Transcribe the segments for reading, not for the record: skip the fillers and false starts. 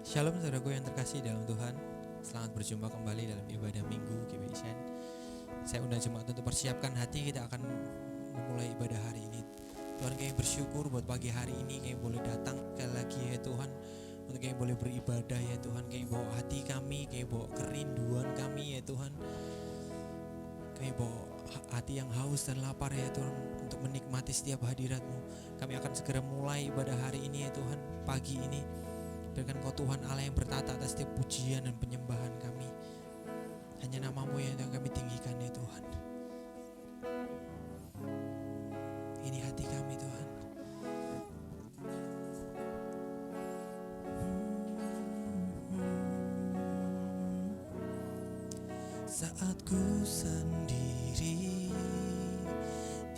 Shalom saudaraku yang terkasih dalam Tuhan. Selamat berjumpa kembali dalam ibadah minggu GBISN. Saya undang jemaat untuk persiapkan hati, kita akan memulai ibadah hari ini. Tuhan, kami bersyukur buat pagi hari ini kami boleh datang sekali lagi ya Tuhan, untuk kami boleh beribadah ya Tuhan. Kami bawa hati kami, kami bawa kerinduan kami ya Tuhan. Kami bawa hati yang haus dan lapar ya Tuhan, untuk menikmati setiap hadirat-Mu. Kami akan segera mulai ibadah hari ini ya Tuhan, pagi ini. Biarkan Kau Tuhan Allah yang bertata atas setiap pujian dan penyembahan kami. Hanya nama-Mu yang kami tinggikan ya Tuhan. Ini hati kami Tuhan. Saat ku sendiri,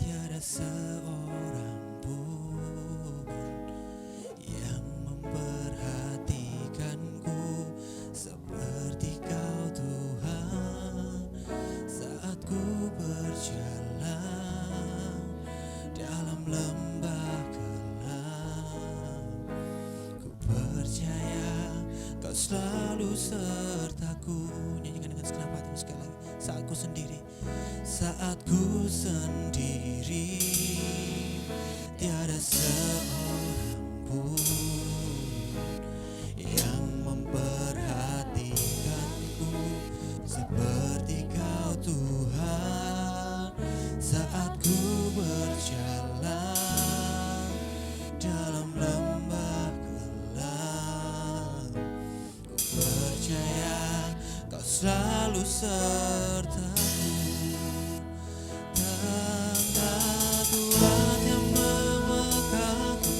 tiada seorang pun yang memperhatikanku seperti Kau Tuhan. Saat ku berjalan dalam lembah gelap, ku percaya Kau selalu sertaku. Nyanyikan dengan segenap hatimu sekali lagi. Saat ku sendiri, saat ku sendiri, tiada seorang pun yang memperhatikanku seperti Kau Tuhan. Saat ku berjalan dalam lembah gelap, ku percaya Kau selalu sertaku. Tanda Tuhan yang memegangku,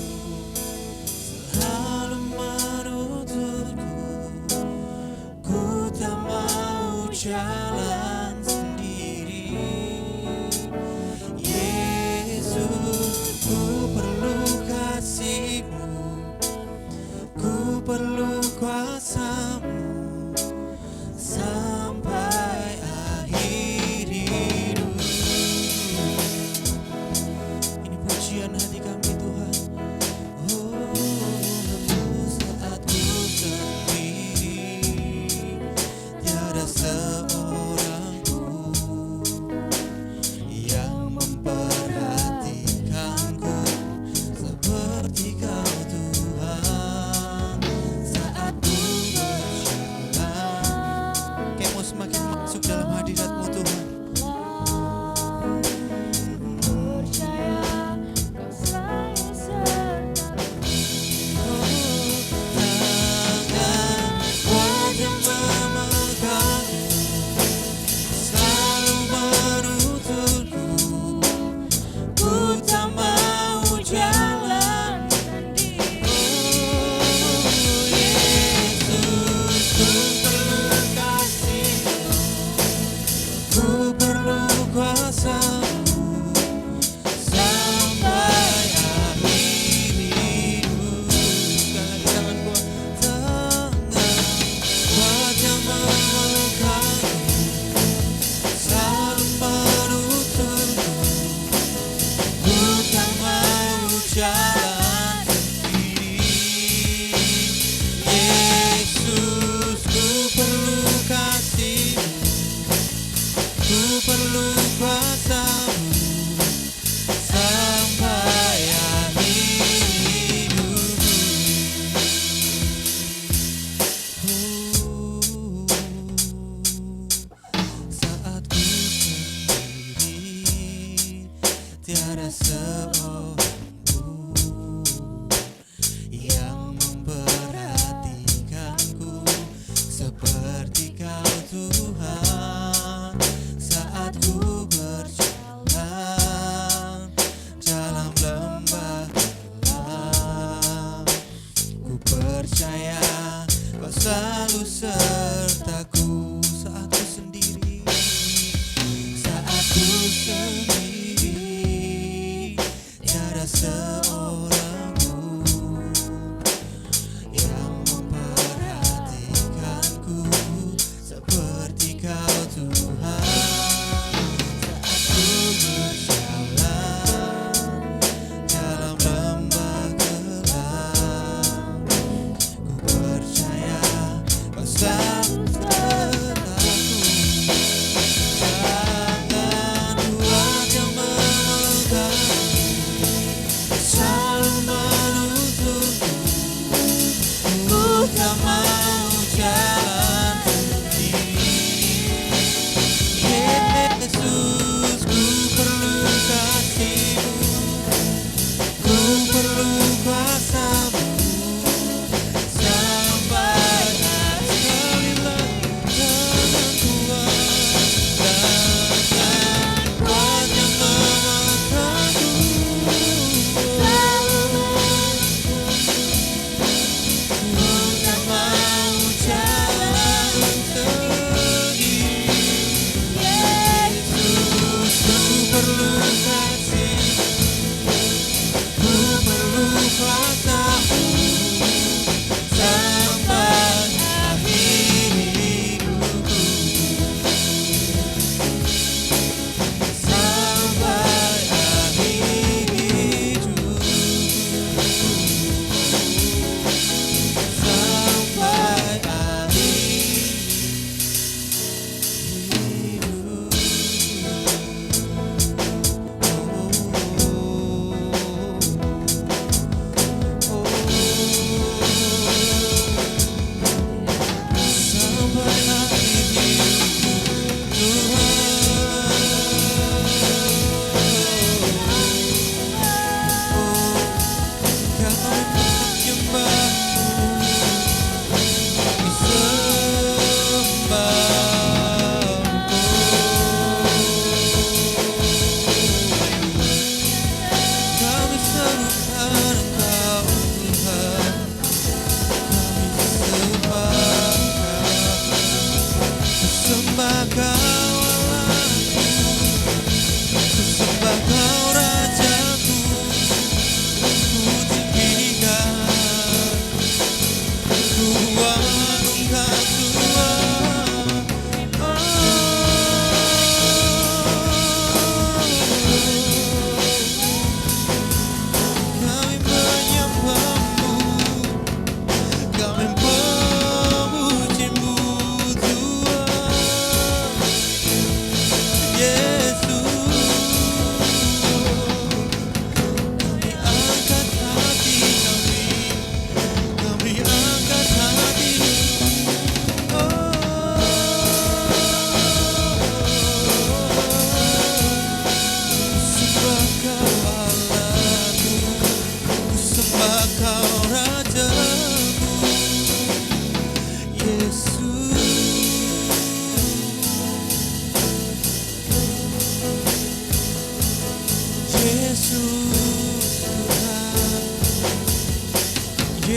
selalu menuntunku. Ku tak mau jalan sendiri. Yesus, ku perlu kasih-Mu, ku perlu kuasa-Mu sampai akhir hidup. Ini pujian hati kami Tuhan. Saat ku sendiri, tiada seorang pun yang memperhatikanku seperti Kau Tuhan. Saat ku berjalan, kami mau semakin masuk dalam hadirat-Mu Tuhan. Ku perlu kuasa-Mu sampai akhir hidup. Sekali lagi tangan kuat, tangan kuat yang memegangku, selalu menuntunku. Ku tak mau jalan sendiri. Yesus, ku perlu kasih-Mu, ku perlu kuasa-Mu sampai akhir hidupku. Saat ku sendiri, tiada seorang pun yang memperhatikanku seperti Kau Tuhan. Saat ku berjalan dalam lembah gelap, ku percaya Kau selalu sertaku. Saat ku sendiri, saat ku sendiri, tiada seorang pun yang memperhatikanku seperti Kau Tuhan. Saat ku berjalan dalam lembah gelap, ku percaya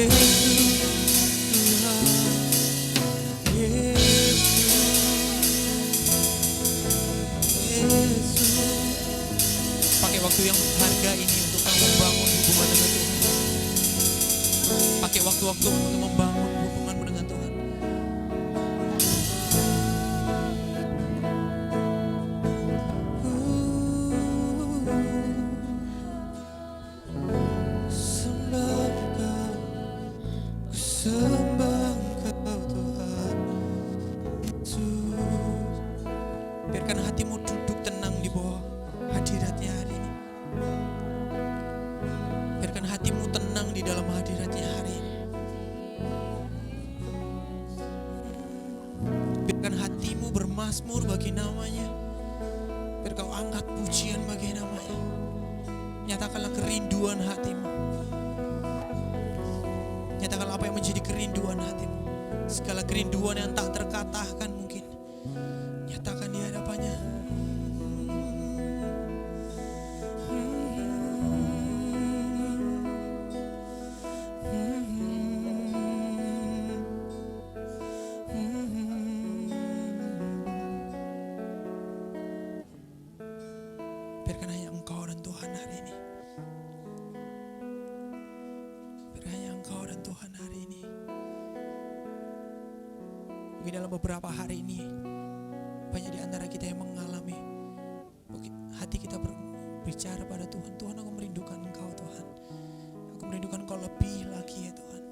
Yesus Tuhan, Yesus, Yesus. Pakai waktu yang berharga ini untuk kamu membangun hubungan dengan Tuhan. Pakai waktu-waktu untuk membangun hubunganmu dengan Tuhan. Sembah Engkau Tuhan Yesus. Biarkan hatimu duduk tenang di bawah hadiratnya hari ini. Biarkan hatimu tenang di dalam hadiratnya hari ini. Biarkan hatimu bermazmur bagi namanya. Biar kau angkat pujian bagi namanya. Nyatakanlah kerinduan hatimu. Nyatakanlah apa yang menjadi kerinduan hatimu. Segala kerinduan yang tak terkatakan mungkin. Nyatakan di hadapannya. Biarkan hanya Engkau dan Tuhan hari ini. Biarkan hanya Engkau dan Tuhan hari ini. Mungkin dalam beberapa hari ini banyak di antara kita yang mengalami hati kita berbicara pada Tuhan. Tuhan, aku merindukan Engkau Tuhan. Aku merindukan Engkau lebih lagi ya Tuhan.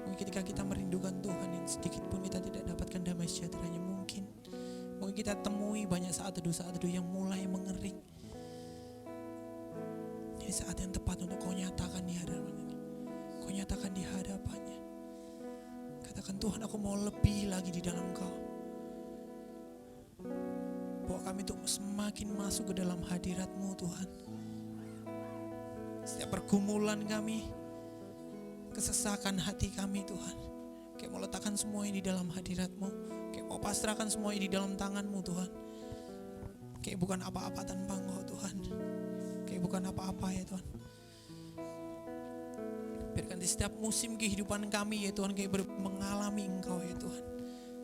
Mungkin ketika kita merindukan Tuhan, yang sedikit pun kita tidak dapatkan damai sejahteranya mungkin. Mungkin kita temui banyak saat teduh yang mulai mengering. Ini saat yang tepat untuk kau nyatakan di hadapannya. Kau nyatakan di hadapannya. Katakan, Tuhan, aku mau lebih lagi di dalam Kau. Bawa kami untuk semakin masuk ke dalam hadirat-Mu Tuhan. Setiap pergumulan kami, kesesakan hati kami Tuhan, kayak mau letakkan semuanya di dalam hadirat-Mu. Kayak mau pasrahkan semuanya di dalam tangan-Mu Tuhan. Kayak bukan apa-apa tanpa Engkau Tuhan. Kayak bukan apa-apa ya Tuhan. Biarkan di setiap musim kehidupan kami ya Tuhan, kayak mengalami Engkau ya Tuhan.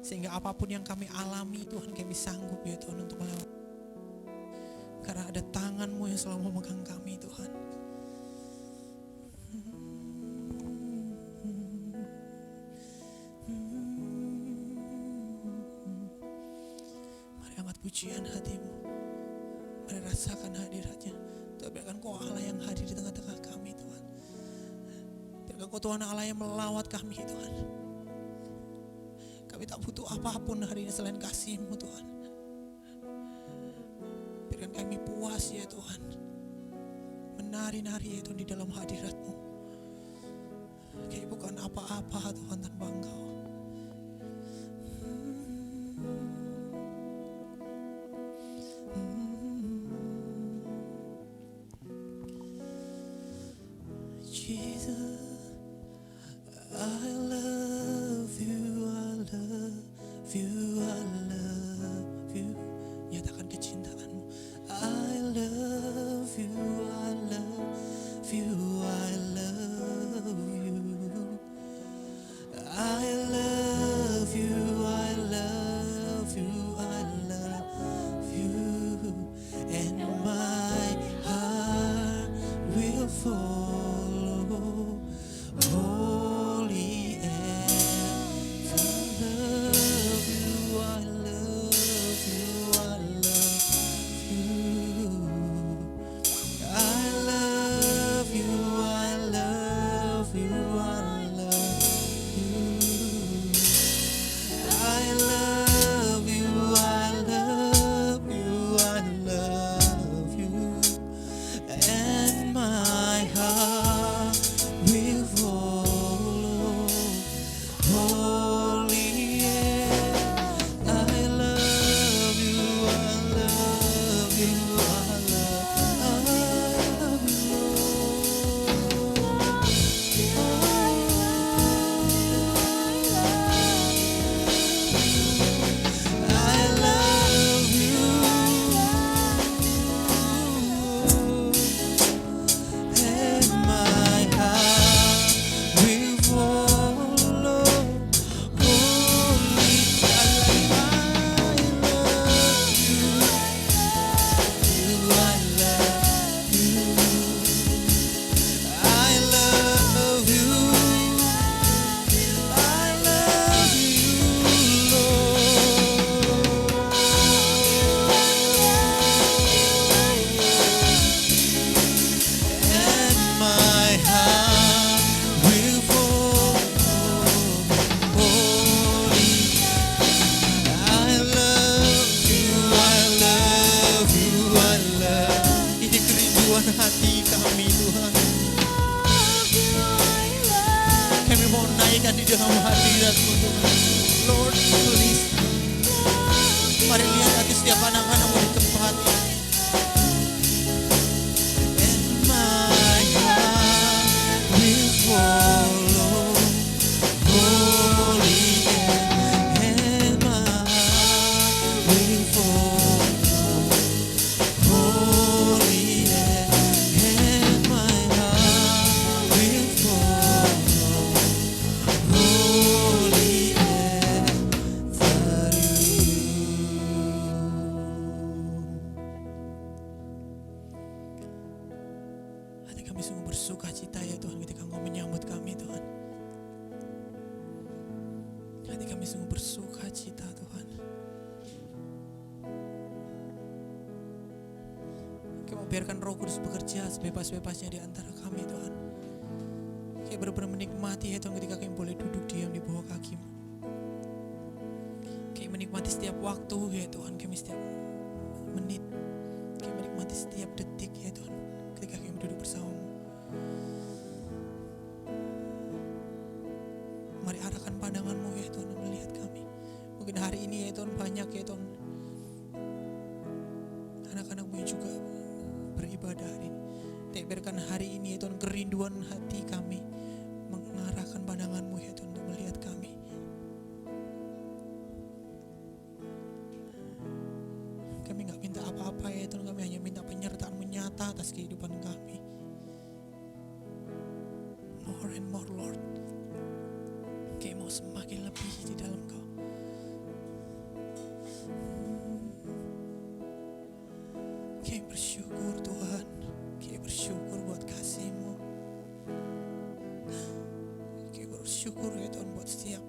Sehingga apapun yang kami alami Tuhan, kami sanggup ya Tuhan untuk melewati. Karena ada tangan-Mu yang selalu memegang kami Tuhan. Pujian hatimu, mari rasakan hadiratnya. Tuhan, biarkan Kau Allah yang hadir di tengah-tengah kami Tuhan. Biarkan Kau Tuhan Allah yang melawat kami Tuhan. Kami tak butuh apapun hari ini selain kasih-Mu Tuhan. Biarkan kami puas ya Tuhan, menari-nari ya Tuhan di dalam hadirat-Mu. Kayak bukan apa-apa Tuhan tanpa Engkau. dilibatkan di dalam hadirat-Mu Tuhan. Lord, please. Mari lihat hati setiap anak-anak-Mu di tempat ini. And my heart will follow holy and my heart will follow holy and my heart will follow holy after you. Hati kami sungguh bersuka cita ya Tuhan ketika Engkau menyambut kami Tuhan. Hati kami sungguh bersuka cita Tuhan. Kami mau biarkan Roh Kudus bekerja sebebas-bebasnya di antara kami Tuhan. Kami benar-benar menikmati ya Tuhan ketika kami boleh duduk diam di bawah kaki-Mu. Kami menikmati setiap waktu ya Tuhan, kami setiap menit. Kami menikmati setiap detik ya Tuhan ketika kami duduk bersama-Mu. Mari arahkan pandangan-Mu ya Tuhan melihat kami. Mungkin hari ini ya Tuhan banyak ya Tuhan anak-anak-Mu yang juga beribadah hari ini. Biarkan hari ini ya Tuhan kerinduan hati kami mengarahkan pandangan-Mu ya Tuhan untuk melihat kami. Kami gak minta apa-apa ya Tuhan, kami hanya minta penyertaan-Mu nyata atas kehidupan kami. More and more Lord. Kami mau semakin lebih di dalam Kau. Kami bersyukur Tuhan. Kami bersyukur buat kasih-Mu. Kami bersyukur ya Tuhan buat setiap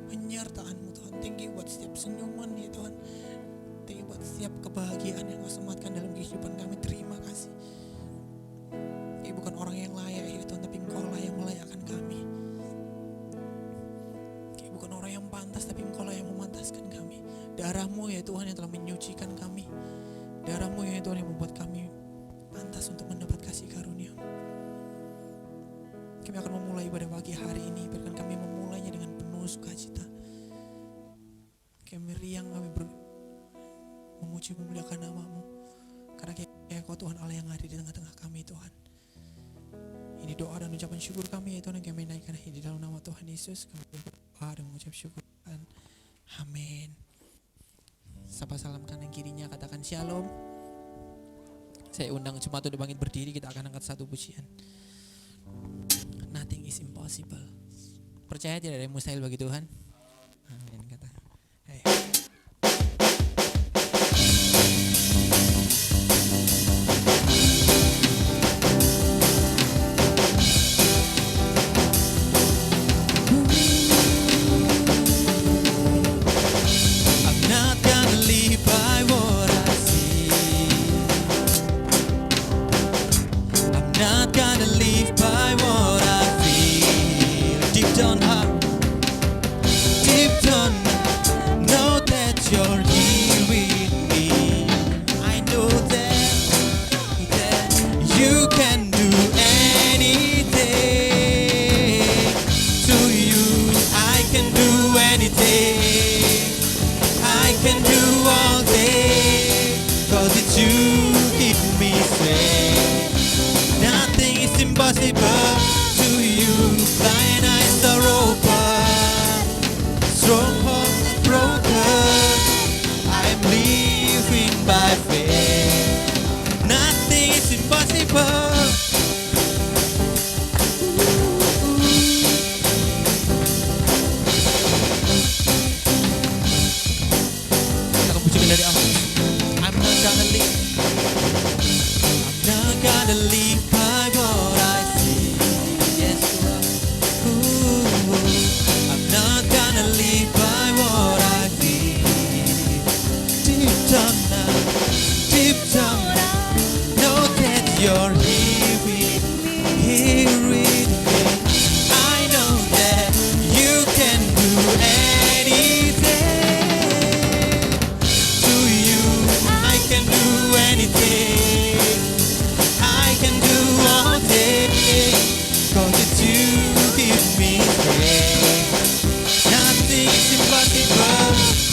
penyertaan-Mu Tuhan. Thank you buat setiap senyuman ya Tuhan. Thank you buat setiap kebahagiaan yang Kau sematkan dalam kehidupan kami. Terima kasih. Kami bukan orang yang layak ya Tuhan, tapi Engkau lah yang melayakkan kami. Bukan orang yang pantas, tapi Engkau lah yang memantaskan kami. Darah-Mu ya Tuhan yang telah menyucikan kami. Darah-Mu ya Tuhan yang membuat kami pantas untuk mendapat kasih karunia. Kami akan memulai pada pagi hari ini. Biarkan kami memulainya dengan penuh sukacita. Kami riang, kami memuji memuliakan nama-Mu. Karena Kau Tuhan Allah yang ada di tengah-tengah kami Tuhan. Ini doa dan ucapan syukur kami ya Tuhan yang kami naikkan di dalam nama Tuhan Yesus. Kami berdoa dan mengucap syukur Tuhan. Amin. Sapa salam kanan kirinya, katakan shalom. Saya undang jemaat untuk bangkit berdiri, kita akan angkat satu pujian. Nothing is impossible. Percaya tidak ada yang mustahil bagi Tuhan? Amin kata. Hey. Not gonna live by what I feel. Deep down, know that you're here with me. I know that you can do anything. To you, I can do anything. I can do all day, 'cause it's you keep me safe. Nothing is impossible to you. Blind eyes are open, strongholds are broken. I'm living by faith. Nothing is impossible.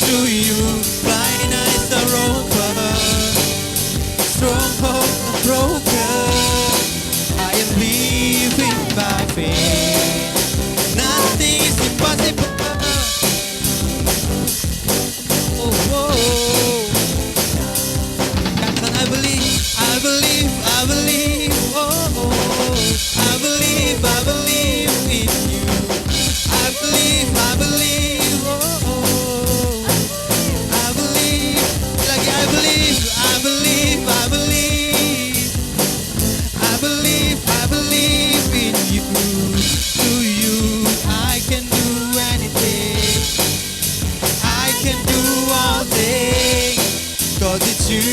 to you. Blind eyes are open, strongholds are broken. I am living by faith. Nothing is impossible. Oh, oh. Katakan I believe, I believe, I believe. Oh, oh. I believe in you. I believe, I believe. Oh, oh. I believe. Lagi I believe, I believe, I believe. I believe, I believe in you. To you, I can do anything. I can do all things. 'Cause it's you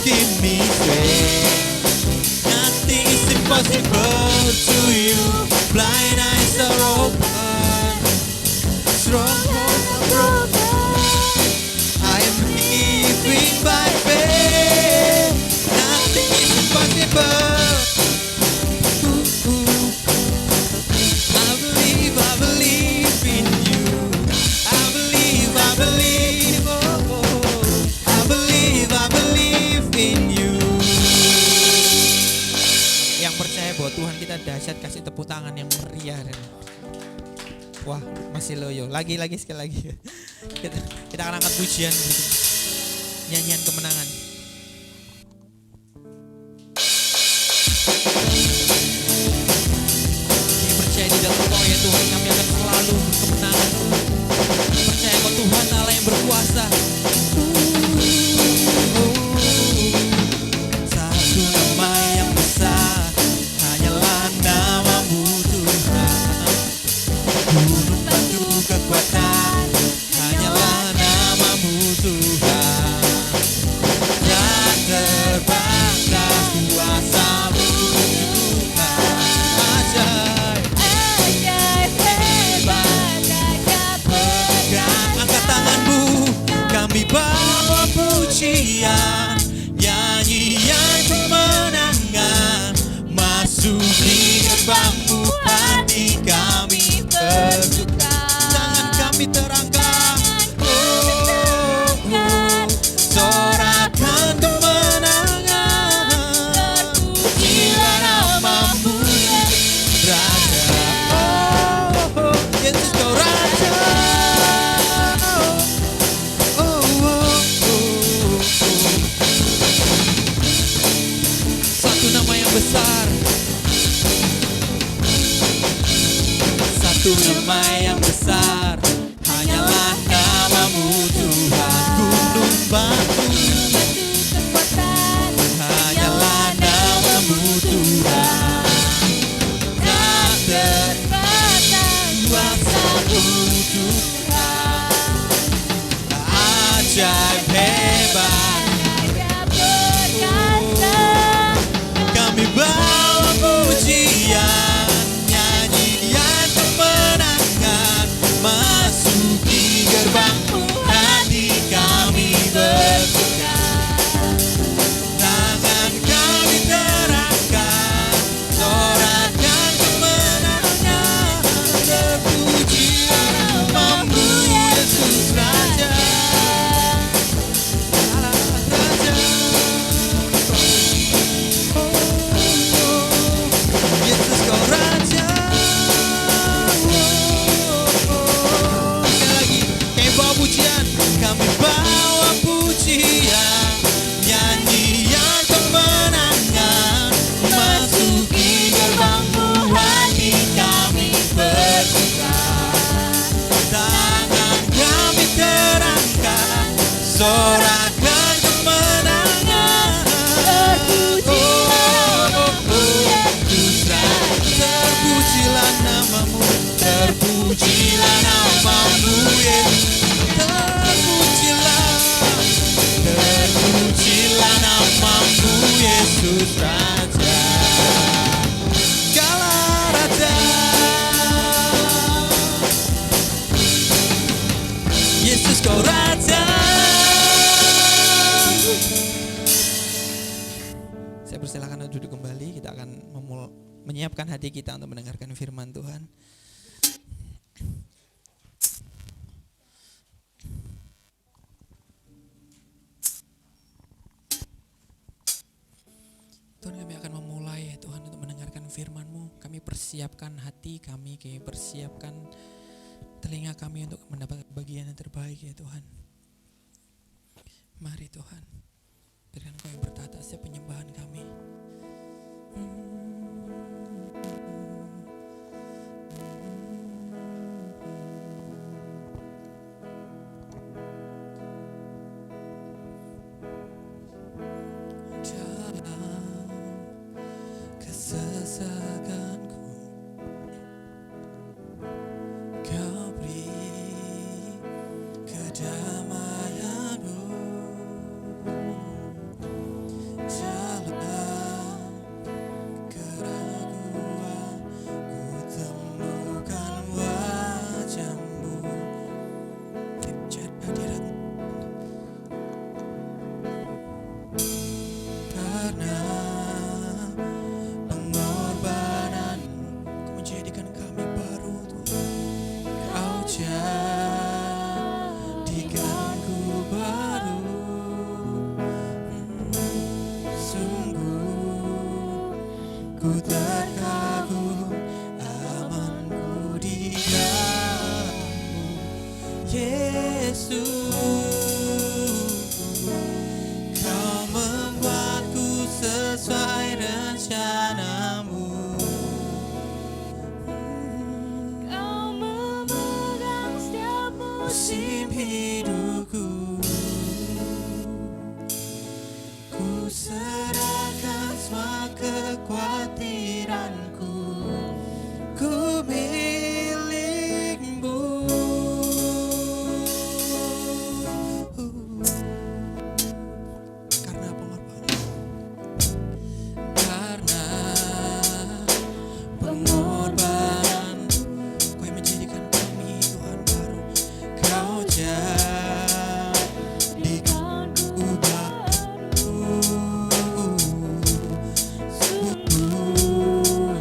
give me strength. Nothing is impossible to you. Blind eyes are open, strongholds are broken. I am living by faith. Nothing is impossible. I believe in you. I believe, oh, oh. I believe in you. Yang percaya bahwa Tuhan kita dahsyat, kasih tepuk tangan yang meriah. Wah, masih loyo. Lagi sekali lagi. Kita akan angkat pujian, nyanyian kemenangan. Kami percaya di dalam Engkau ya Tuhan, kami akan selalu berkemenangan. Percaya Engkau Tuhan Allah yang berkuasa. Satu nama yang besar, hanyalah namamu Tuhan. Gunung batu kekuatan, hanyalah namamu Tuhan. Tak terbatas kuasamu Tuhan. Ajaib, hebat, gagah pegang. Angkat tanganmu, kami bawa pujian, nyanyian kemenangan. Masuki gerbangmu, hati kami berduka. Tangan kami terangkat, oh, oh. Sorakan kemenangan. Terpujilah namamu Raja. Oh, oh. Yesus kau Raja. Oh, oh, oh, oh. Satu nama yang besar, satu nama yang besar, hanyalah namamu Tuhan. Gunung batu kekuatan, hanyalah namamu Tuhan. Tak terbatas kuasamu Tuhan. Ajaib, hebat, kami bawa pujian, nyanyian kemenangan. Masuki gerbangmu, hati kami bersuka. Tangan kami terangkat, sorakan kemenangan. Terpujilah namamu Yesus Raja. Raja. Yesus kau Raja. Sekali lagi, kami bawa pujian, kami bawa pujian, nyanyian kemenangan. Masuki gerbangmu, hati kami bersuka. Tangan kami terangkat, sorakan kemenangan. Terpujilah namamu Yesus Raja. Terpujilah namamu, terpujilah namamu Yesus. Terpujilah namamu Yesus Raja. Segala Raja, Yesus kau Raja. Saya persilakan duduk kembali. Kita akan menyiapkan hati kita untuk mendengarkan firman Tuhan. firman-Mu. Kami persiapkan hati kami persiapkan telinga kami untuk mendapat bagian yang terbaik ya Tuhan. Mari Tuhan, berikan Kau yang bertata setiap penyembahan kami. Kesesakanku Kau beri kedamaian-Mu dalam keraguan ku temukan wajah-Mu. Cari hadirat-Mu karena jadikanku baru, sungguh ku terkagum amanku di dalam-Mu, Yesus. Kau membuatku sesuai rencana-Mu. Musim hidupku ku serahkan semua kekhawatiranku, ku milik-Mu. Karena pengorbanan, karena pengorbanan Kau yang menjadikan kami Tuhan baru. Kau jadikanku baru, sungguh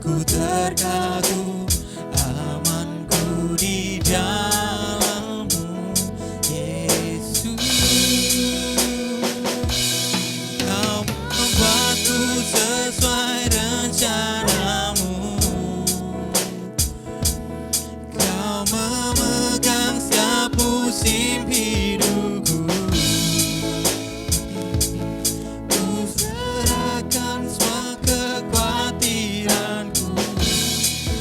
ku terkagum amanku di dalam-Mu, Yesus. Kau membuatku sesuai rencana-Mu. Kau memegang setiap musim hidupku. Ku serahkan semua kekhawatiranku,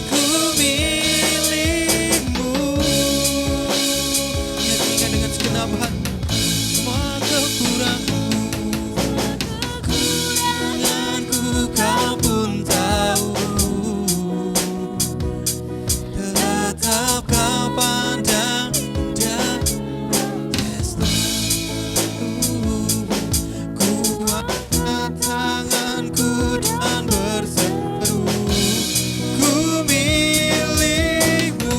ku milik-Mu. Nyanyikan dengan segenap hati semua kekuranganku Kau pun tahu. Tetap Kau pandang dan kuatkan tanganku dan berseru, ku milik-Mu.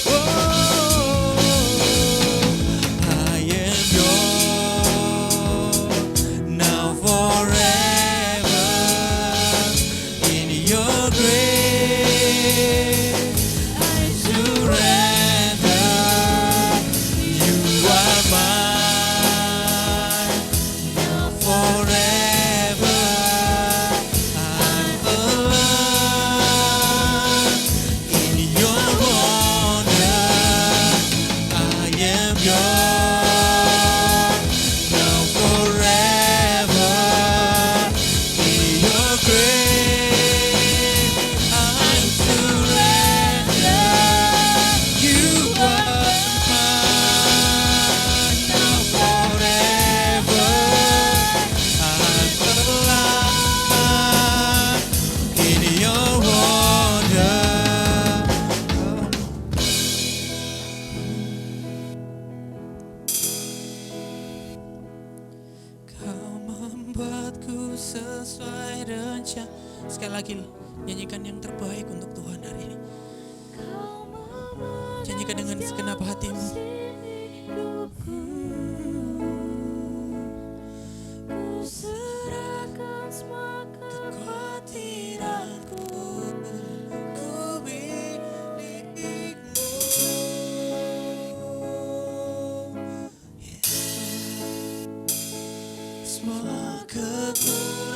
Oh, I am yours now forever. In your grace I surrender. You are mine now forever. I'm alive in your wonder. I am yours now forever. In your grace I surrender. You are mine now forever. I'm alive in your wonder. Kau membuatku sesuai rencana. Sekali lagi nyanyikan yang terbaik untuk Tuhan hari ini. Nyanyikan dengan segenap hatimu. Ku serahkan semua kekhawatiranku, ku milik-Mu. Yesus, semua kekuranganku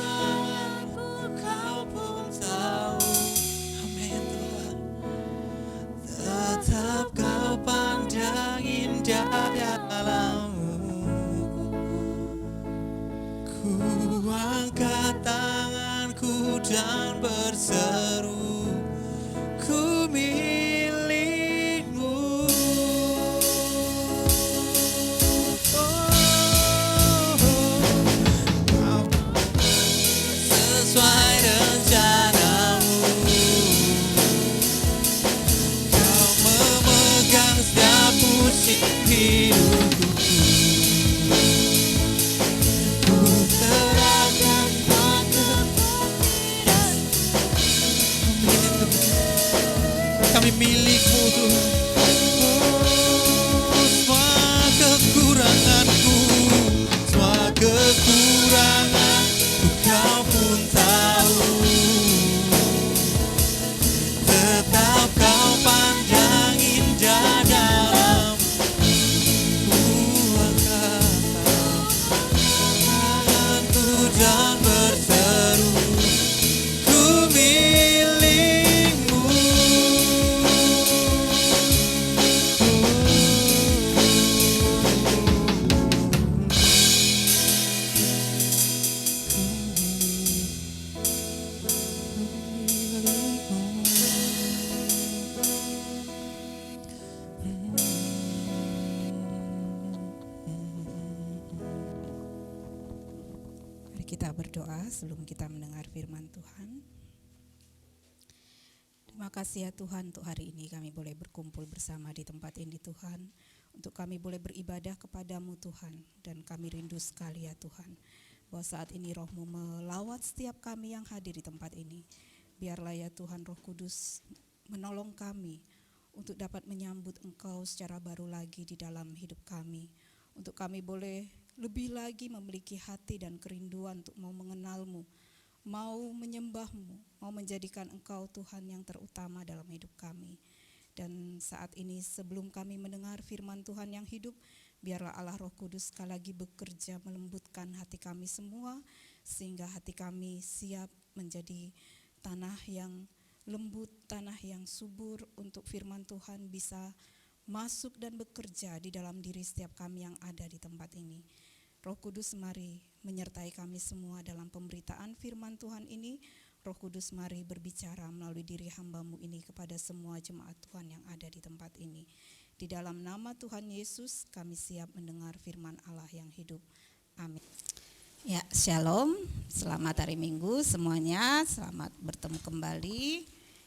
hidupku. Ku serahkan kami milikmu Tuhan. Oh, semua kekuranganku, semua kekuranganku Kau pun tahu. Tetap Kau pandang indah dalam buah kata. Tanganku dan berseru, ku milikmu. Mari kita berdoa sebelum kita mendengar firman Tuhan. Terima kasih ya Tuhan, untuk hari ini kami boleh berkumpul bersama di tempat ini Tuhan. Untuk kami boleh beribadah kepadamu Tuhan. Dan kami rindu sekali ya Tuhan, bahwa saat ini Roh-Mu melawat setiap kami yang hadir di tempat ini. Biarlah ya Tuhan Roh Kudus menolong kami untuk dapat menyambut Engkau secara baru lagi di dalam hidup kami. Untuk kami boleh lebih lagi memiliki hati dan kerinduan untuk mau mengenal-Mu, mau menyembah-Mu, mau menjadikan Engkau Tuhan yang terutama dalam hidup kami. Dan saat ini sebelum kami mendengar firman Tuhan yang hidup, biarlah Allah Roh Kudus sekali lagi bekerja melembutkan hati kami semua, sehingga hati kami siap menjadi tanah yang lembut, tanah yang subur untuk firman Tuhan bisa masuk dan bekerja di dalam diri setiap kami yang ada di tempat ini. Roh Kudus mari menyertai kami semua dalam pemberitaan firman Tuhan ini. Roh Kudus mari berbicara melalui diri hamba-Mu ini kepada semua jemaat Tuhan yang ada di tempat ini. Di dalam nama Tuhan Yesus kami siap mendengar firman Allah yang hidup. Amin. Ya, shalom. Selamat hari Minggu semuanya. Selamat bertemu kembali.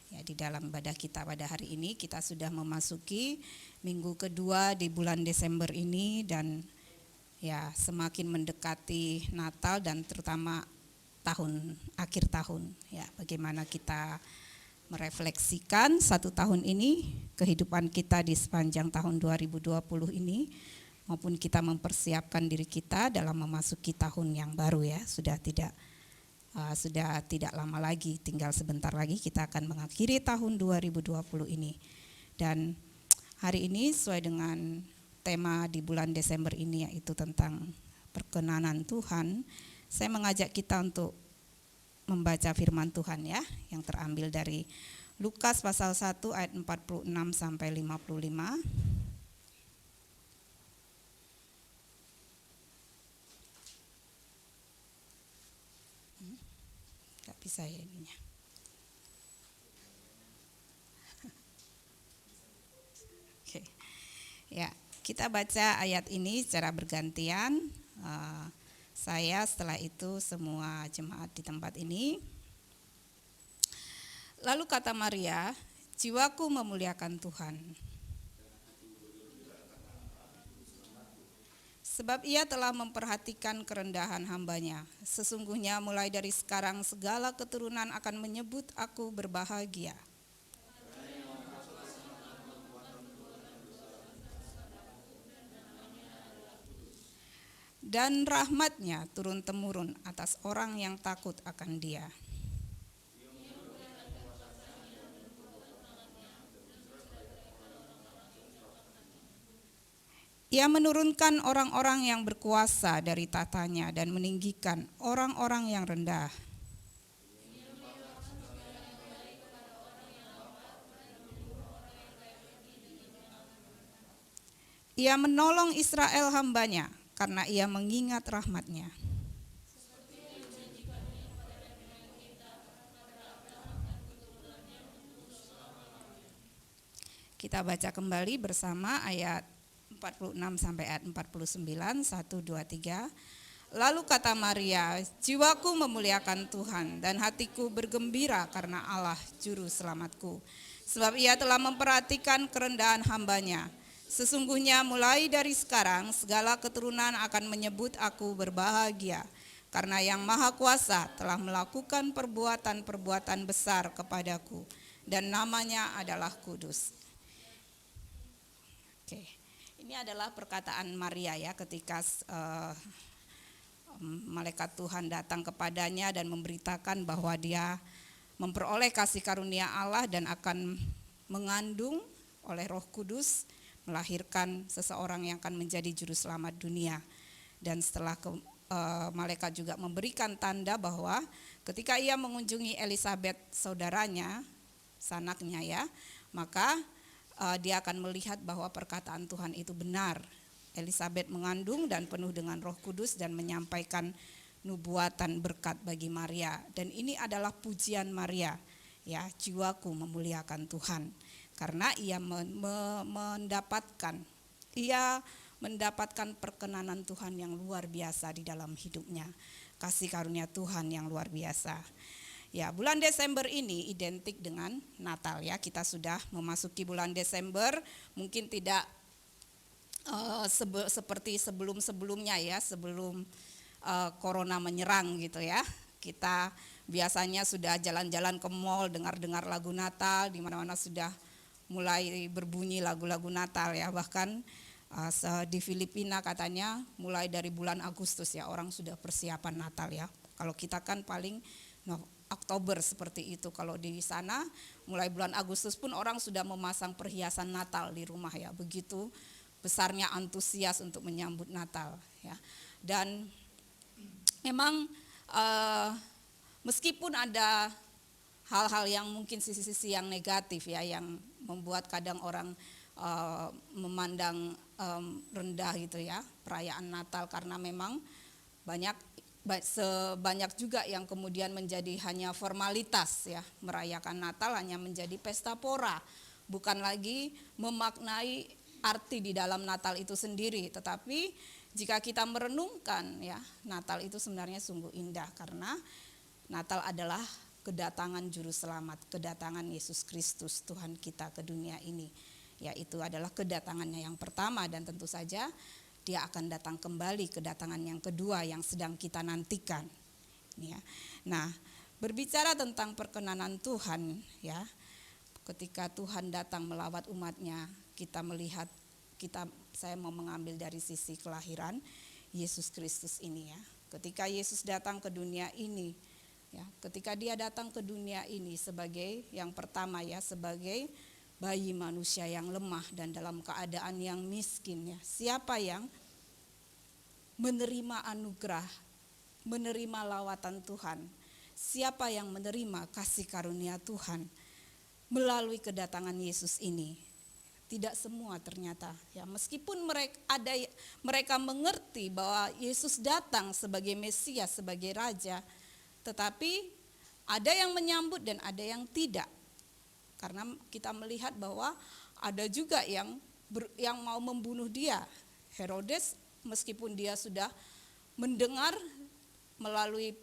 Ya, di dalam ibadah kita pada hari ini kita sudah memasuki minggu kedua di bulan Desember ini, dan ya semakin mendekati Natal dan terutama akhir tahun. Ya, bagaimana kita merefleksikan satu tahun ini, kehidupan kita di sepanjang tahun 2020 ini, maupun kita mempersiapkan diri kita dalam memasuki tahun yang baru ya. Sudah tidak lama lagi, tinggal sebentar lagi kita akan mengakhiri tahun 2020 ini. Dan hari ini sesuai dengan tema di bulan Desember ini, yaitu tentang perkenanan Tuhan, saya mengajak kita untuk membaca firman Tuhan ya, yang terambil dari Lukas pasal 1 ayat 46 sampai 55. Gak bisa ya ininya. Oke. Ya, kita baca ayat ini secara bergantian. Saya, setelah itu semua jemaat di tempat ini. Lalu kata Maria, jiwaku memuliakan Tuhan, sebab Ia telah memperhatikan kerendahan hamba-Nya. Sesungguhnya mulai dari sekarang segala keturunan akan menyebut aku berbahagia. Dan rahmat-Nya turun-temurun atas orang yang takut akan Dia. Ia menurunkan orang-orang yang berkuasa dari tatanya dan meninggikan orang-orang yang rendah. Ia menolong Israel hamba-Nya, karena Ia mengingat rahmat-Nya. Kita baca kembali bersama ayat 46 sampai ayat 49, 1, 2, 3. Lalu kata Maria, jiwaku memuliakan Tuhan dan hatiku bergembira karena Allah juru selamatku. Sebab Ia telah memperhatikan kerendahan hamba-Nya. Sesungguhnya mulai dari sekarang segala keturunan akan menyebut aku berbahagia, karena Yang Maha Kuasa telah melakukan perbuatan-perbuatan besar kepadaku, dan namanya adalah kudus. Oke, ini adalah perkataan Maria ya ketika malaikat Tuhan datang kepadanya dan memberitakan bahwa dia memperoleh kasih karunia Allah dan akan mengandung oleh Roh Kudus, melahirkan seseorang yang akan menjadi juru selamat dunia. Dan setelah malaikat juga memberikan tanda bahwa ketika ia mengunjungi Elisabet saudaranya, sanaknya ya, maka dia akan melihat bahwa perkataan Tuhan itu benar. Elisabet mengandung dan penuh dengan Roh Kudus dan menyampaikan nubuatan berkat bagi Maria. Dan ini adalah pujian Maria, ya, jiwaku memuliakan Tuhan, karena ia mendapatkan perkenanan Tuhan yang luar biasa di dalam hidupnya, kasih karunia Tuhan yang luar biasa. Ya, bulan Desember ini identik dengan Natal ya. Kita sudah memasuki bulan Desember, mungkin tidak seperti sebelum-sebelumnya ya, sebelum corona menyerang gitu ya. Kita biasanya sudah jalan-jalan ke mall, dengar-dengar lagu Natal, di mana-mana sudah mulai berbunyi lagu-lagu Natal ya. Bahkan di Filipina katanya mulai dari bulan Agustus ya orang sudah persiapan Natal ya. Kalau kita kan paling Oktober seperti itu. Kalau di sana mulai bulan Agustus pun orang sudah memasang perhiasan Natal di rumah ya. Begitu besarnya antusias untuk menyambut Natal ya. Dan memang meskipun ada hal-hal yang mungkin sisi-sisi yang negatif ya, yang membuat kadang orang memandang rendah gitu ya perayaan Natal, karena memang banyak juga yang kemudian menjadi hanya formalitas ya, merayakan Natal hanya menjadi pesta pora, bukan lagi memaknai arti di dalam Natal itu sendiri. Tetapi jika kita merenungkan ya, Natal itu sebenarnya sungguh indah, karena Natal adalah kedatangan juru selamat, kedatangan Yesus Kristus Tuhan kita ke dunia ini. Ya, itu adalah kedatangannya yang pertama, dan tentu saja dia akan datang kembali, kedatangan yang kedua yang sedang kita nantikan. Ya. Nah, berbicara tentang perkenanan Tuhan, ya, ketika Tuhan datang melawat umatnya, kita melihat, saya mau mengambil dari sisi kelahiran Yesus Kristus ini ya. Ketika Yesus datang ke dunia ini, ya, ketika dia datang ke dunia ini sebagai yang pertama ya, sebagai bayi manusia yang lemah dan dalam keadaan yang miskin ya. Siapa yang menerima anugerah, menerima lawatan Tuhan? Siapa yang menerima kasih karunia Tuhan melalui kedatangan Yesus ini? Tidak semua ternyata ya. Meskipun mereka mengerti bahwa Yesus datang sebagai Mesias, sebagai Raja, tetapi ada yang menyambut dan ada yang tidak. Karena kita melihat bahwa ada juga yang mau membunuh dia. Herodes, meskipun dia sudah mendengar melalui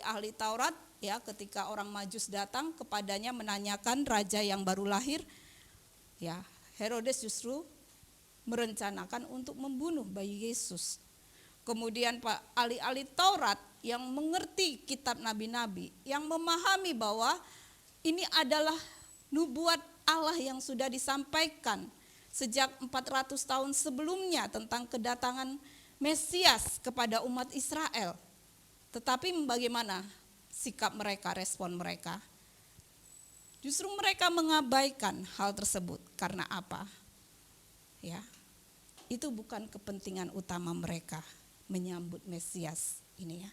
ahli Taurat ya, ketika orang Majus datang kepadanya menanyakan raja yang baru lahir, ya, Herodes justru merencanakan untuk membunuh bayi Yesus. Kemudian ahli Taurat yang mengerti kitab nabi-nabi, yang memahami bahwa ini adalah nubuat Allah yang sudah disampaikan sejak 400 tahun sebelumnya tentang kedatangan Mesias kepada umat Israel. Tetapi bagaimana sikap mereka, respon mereka? Justru mereka mengabaikan hal tersebut. Karena apa? Ya, itu bukan kepentingan utama mereka menyambut Mesias ini ya.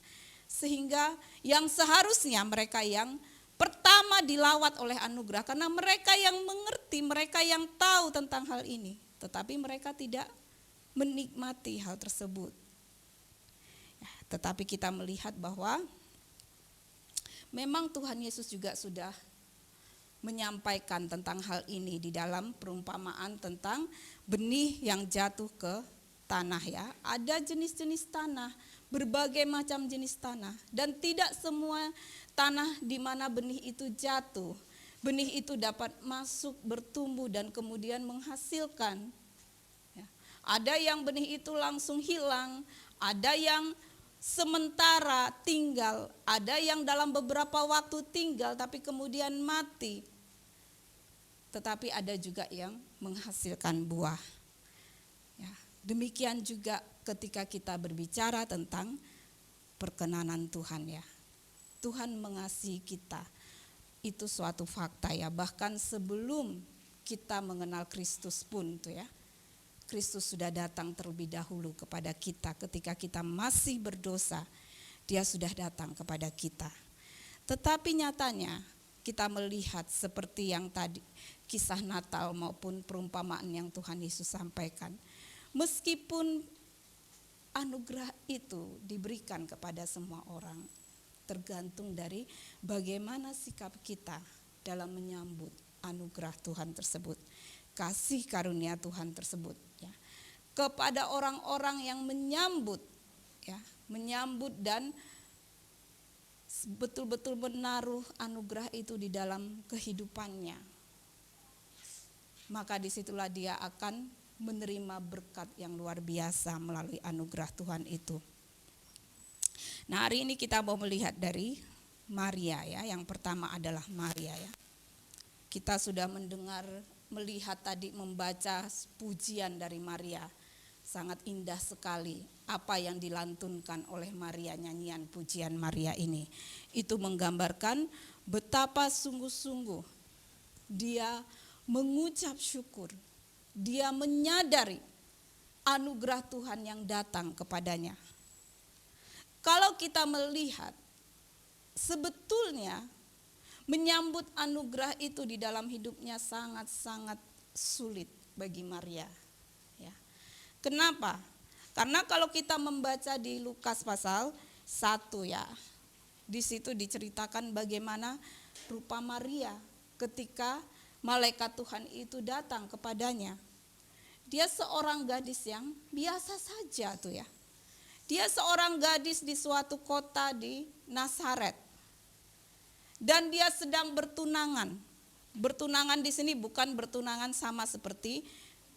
Sehingga yang seharusnya mereka yang pertama dilawat oleh anugerah, karena mereka yang mengerti, mereka yang tahu tentang hal ini, tetapi mereka tidak menikmati hal tersebut. Ya, tetapi kita melihat bahwa memang Tuhan Yesus juga sudah menyampaikan tentang hal ini di dalam perumpamaan tentang benih yang jatuh ke tanah ya. Ada jenis-jenis tanah, berbagai macam jenis tanah, dan tidak semua tanah di mana benih itu jatuh benih itu dapat masuk, bertumbuh, dan kemudian menghasilkan. Ya. Ada yang benih itu langsung hilang, ada yang sementara tinggal, ada yang dalam beberapa waktu tinggal tapi kemudian mati. Tetapi ada juga yang menghasilkan buah. Ya. Demikian juga ketika kita berbicara tentang perkenanan Tuhan ya. Tuhan mengasihi kita. Itu suatu fakta ya, bahkan sebelum kita mengenal Kristus pun tuh ya, Kristus sudah datang terlebih dahulu kepada kita ketika kita masih berdosa. Dia sudah datang kepada kita. Tetapi nyatanya kita melihat seperti yang tadi kisah Natal maupun perumpamaan yang Tuhan Yesus sampaikan. Meskipun anugerah itu diberikan kepada semua orang, tergantung dari bagaimana sikap kita dalam menyambut anugerah Tuhan tersebut, kasih karunia Tuhan tersebut ya. Kepada orang-orang yang menyambut ya, menyambut dan betul-betul menaruh anugerah itu di dalam kehidupannya, maka disitulah dia akan menerima berkat yang luar biasa melalui anugerah Tuhan itu. Nah, hari ini kita mau melihat dari Maria ya. Yang pertama adalah Maria ya. Kita sudah melihat tadi, membaca pujian dari Maria. Sangat indah sekali apa yang dilantunkan oleh Maria, nyanyian pujian Maria ini. Itu menggambarkan betapa sungguh-sungguh dia mengucap syukur. Dia menyadari anugerah Tuhan yang datang kepadanya. Kalau kita melihat, sebetulnya menyambut anugerah itu di dalam hidupnya sangat-sangat sulit bagi Maria. Ya. Kenapa? Karena kalau kita membaca di Lukas pasal 1 ya, di situ diceritakan bagaimana rupa Maria ketika malaikat Tuhan itu datang kepadanya. Dia seorang gadis yang biasa saja tuh ya. Dia seorang gadis di suatu kota di Nazaret. Dan dia sedang bertunangan. Bertunangan di sini bukan bertunangan sama seperti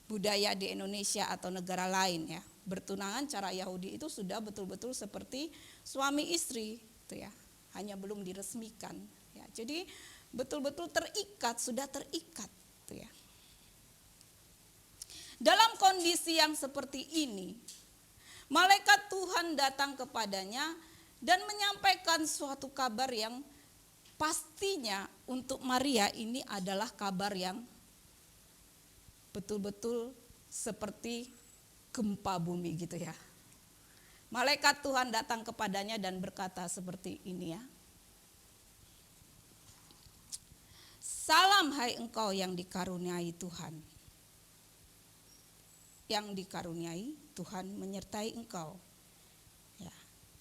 budaya di Indonesia atau negara lain ya. Bertunangan cara Yahudi itu sudah betul-betul seperti suami istri tuh ya. Hanya belum diresmikan ya. Jadi betul-betul terikat, sudah terikat tuh ya. Dalam kondisi yang seperti ini, malaikat Tuhan datang kepadanya dan menyampaikan suatu kabar yang pastinya untuk Maria ini adalah kabar yang betul-betul seperti gempa bumi gitu ya. Malaikat Tuhan datang kepadanya dan berkata seperti ini ya. Salam hai engkau yang dikaruniai Tuhan. Yang dikaruniai Tuhan menyertai engkau. Ya,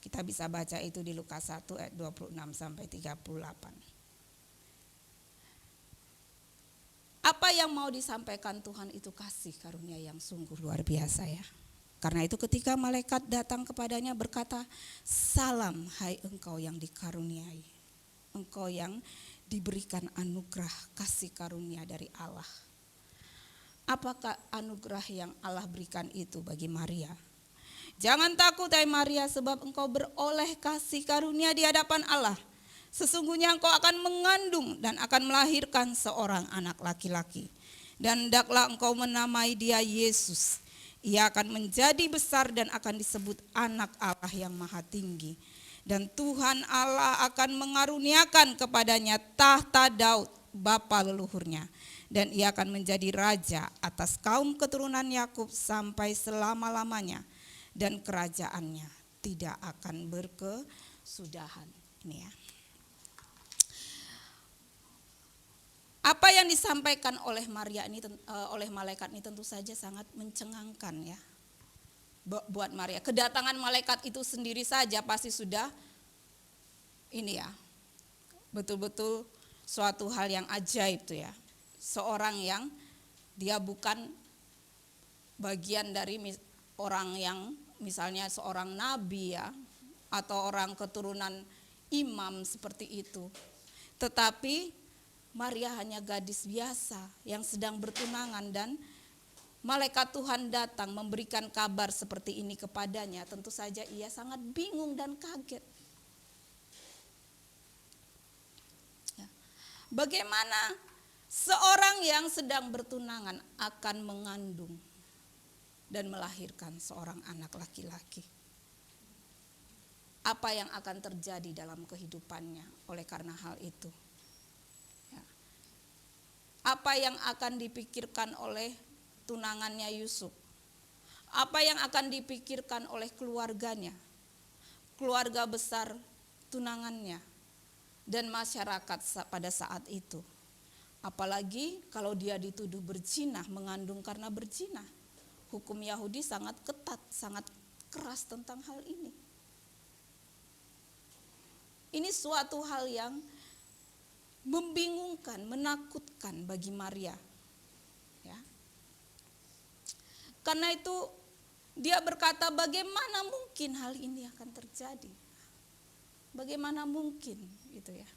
kita bisa baca itu di Lukas 1 ayat 26 sampai 38. Apa yang mau disampaikan Tuhan itu kasih karunia yang sungguh luar biasa ya. Karena itu ketika malaikat datang kepadanya berkata, salam hai engkau yang dikaruniai. Engkau yang diberikan anugerah kasih karunia dari Allah. Apakah anugerah yang Allah berikan itu bagi Maria? Jangan takut hai Maria, sebab engkau beroleh kasih karunia di hadapan Allah. Sesungguhnya engkau akan mengandung dan akan melahirkan seorang anak laki-laki. Dan hendaklah engkau menamai dia Yesus. Ia akan menjadi besar dan akan disebut anak Allah yang maha tinggi. Dan Tuhan Allah akan mengaruniakan kepadanya tahta Daud, bapa leluhurnya. Dan ia akan menjadi raja atas kaum keturunan Yakub sampai selama-lamanya. Dan kerajaannya tidak akan berkesudahan. Ini ya. Apa yang disampaikan oleh Maria ini, oleh malaikat ini tentu saja sangat mencengangkan ya. Buat Maria. Kedatangan malaikat itu sendiri saja pasti sudah ini ya. Betul-betul suatu hal yang ajaib tuh ya. Seorang yang dia bukan bagian dari orang yang misalnya seorang nabi ya, atau orang keturunan imam seperti itu. Tetapi Maria hanya gadis biasa yang sedang bertunangan dan malaikat Tuhan datang memberikan kabar seperti ini kepadanya. Tentu saja ia sangat bingung dan kaget. Ya. Bagaimana seorang yang sedang bertunangan akan mengandung dan melahirkan seorang anak laki-laki? Apa yang akan terjadi dalam kehidupannya oleh karena hal itu? Apa yang akan dipikirkan oleh tunangannya Yusuf? Apa yang akan dipikirkan oleh keluarganya, keluarga besar tunangannya, dan masyarakat pada saat itu? Apalagi kalau dia dituduh berzina, mengandung karena berzina. Hukum Yahudi sangat ketat, sangat keras tentang hal ini. Ini suatu hal yang membingungkan, menakutkan bagi Maria. Ya. Karena itu dia berkata, bagaimana mungkin hal ini akan terjadi? Bagaimana mungkin gitu ya.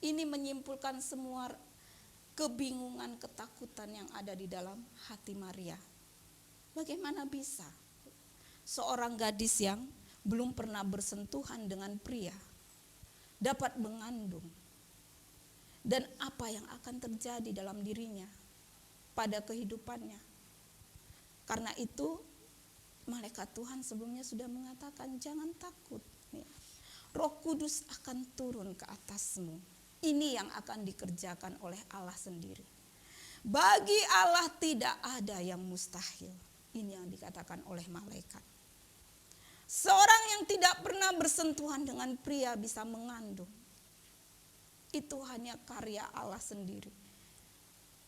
Ini menyimpulkan semua kebingungan, ketakutan yang ada di dalam hati Maria. Bagaimana bisa seorang gadis yang belum pernah bersentuhan dengan pria dapat mengandung? Dan apa yang akan terjadi dalam dirinya pada kehidupannya? Karena itu malaikat Tuhan sebelumnya sudah mengatakan, jangan takut. Roh Kudus akan turun ke atasmu. Ini yang akan dikerjakan oleh Allah sendiri. Bagi Allah tidak ada yang mustahil. Ini yang dikatakan oleh malaikat. Seorang yang tidak pernah bersentuhan dengan pria bisa mengandung. Itu hanya karya Allah sendiri.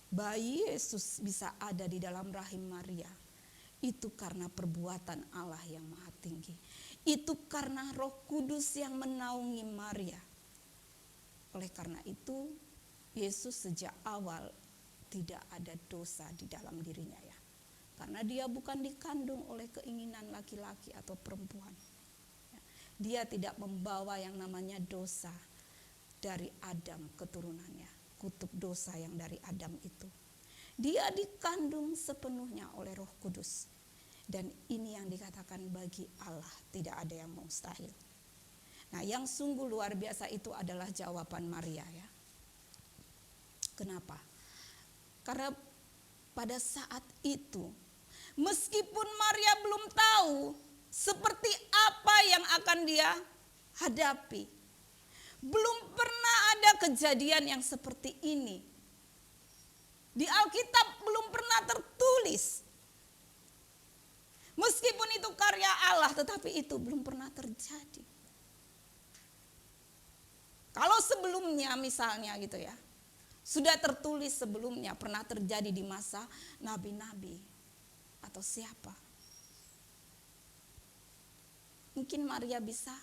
Bayi Yesus bisa ada di dalam rahim Maria. Itu karena perbuatan Allah yang maha tinggi. Itu karena Roh Kudus yang menaungi Maria. Oleh karena itu, Yesus sejak awal tidak ada dosa di dalam dirinya ya. Karena dia bukan dikandung oleh keinginan laki-laki atau perempuan. Dia tidak membawa yang namanya dosa dari Adam keturunannya, kutub dosa yang dari Adam itu. Dia dikandung sepenuhnya oleh Roh Kudus. Dan ini yang dikatakan bagi Allah tidak ada yang mustahil. Nah, yang sungguh luar biasa itu adalah jawaban Maria ya. Kenapa? Karena pada saat itu, meskipun Maria belum tahu seperti apa yang akan dia hadapi, belum pernah ada kejadian yang seperti ini. Di Alkitab belum pernah tertulis. Meskipun itu karya Allah, tetapi itu belum pernah terjadi. Kalau sebelumnya misalnya gitu ya, sudah tertulis sebelumnya, pernah terjadi di masa nabi-nabi atau siapa. Mungkin Maria bisa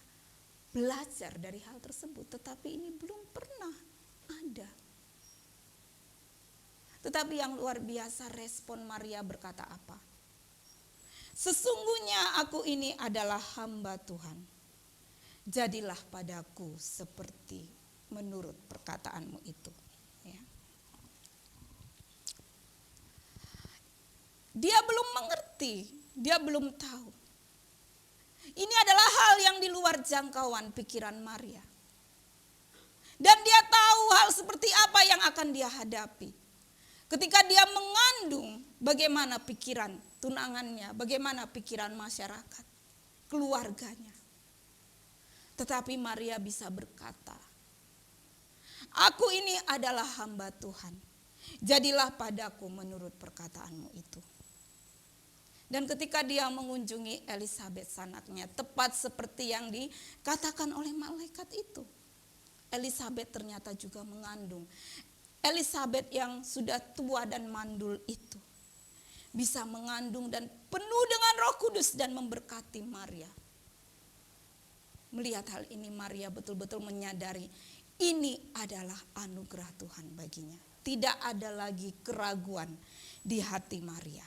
belajar dari hal tersebut, tetapi ini belum pernah ada. Tetapi yang luar biasa respon Maria berkata apa? Sesungguhnya aku ini adalah hamba Tuhan. Jadilah padaku seperti menurut perkataanmu itu. Ya. Dia belum mengerti, dia belum tahu. Ini adalah hal yang di luar jangkauan pikiran Maria. Dan dia tahu hal seperti apa yang akan dia hadapi. Ketika dia mengandung, bagaimana pikiran tunangannya, bagaimana pikiran masyarakat, keluarganya. Tetapi Maria bisa berkata, aku ini adalah hamba Tuhan. Jadilah padaku menurut perkataanmu itu. Dan ketika dia mengunjungi Elisabet sanaknya, tepat seperti yang dikatakan oleh malaikat itu. Elisabet ternyata juga mengandung. Elisabet yang sudah tua dan mandul itu bisa mengandung dan penuh dengan Roh Kudus dan memberkati Maria. Melihat hal ini Maria betul-betul menyadari ini adalah anugerah Tuhan baginya. Tidak ada lagi keraguan di hati Maria.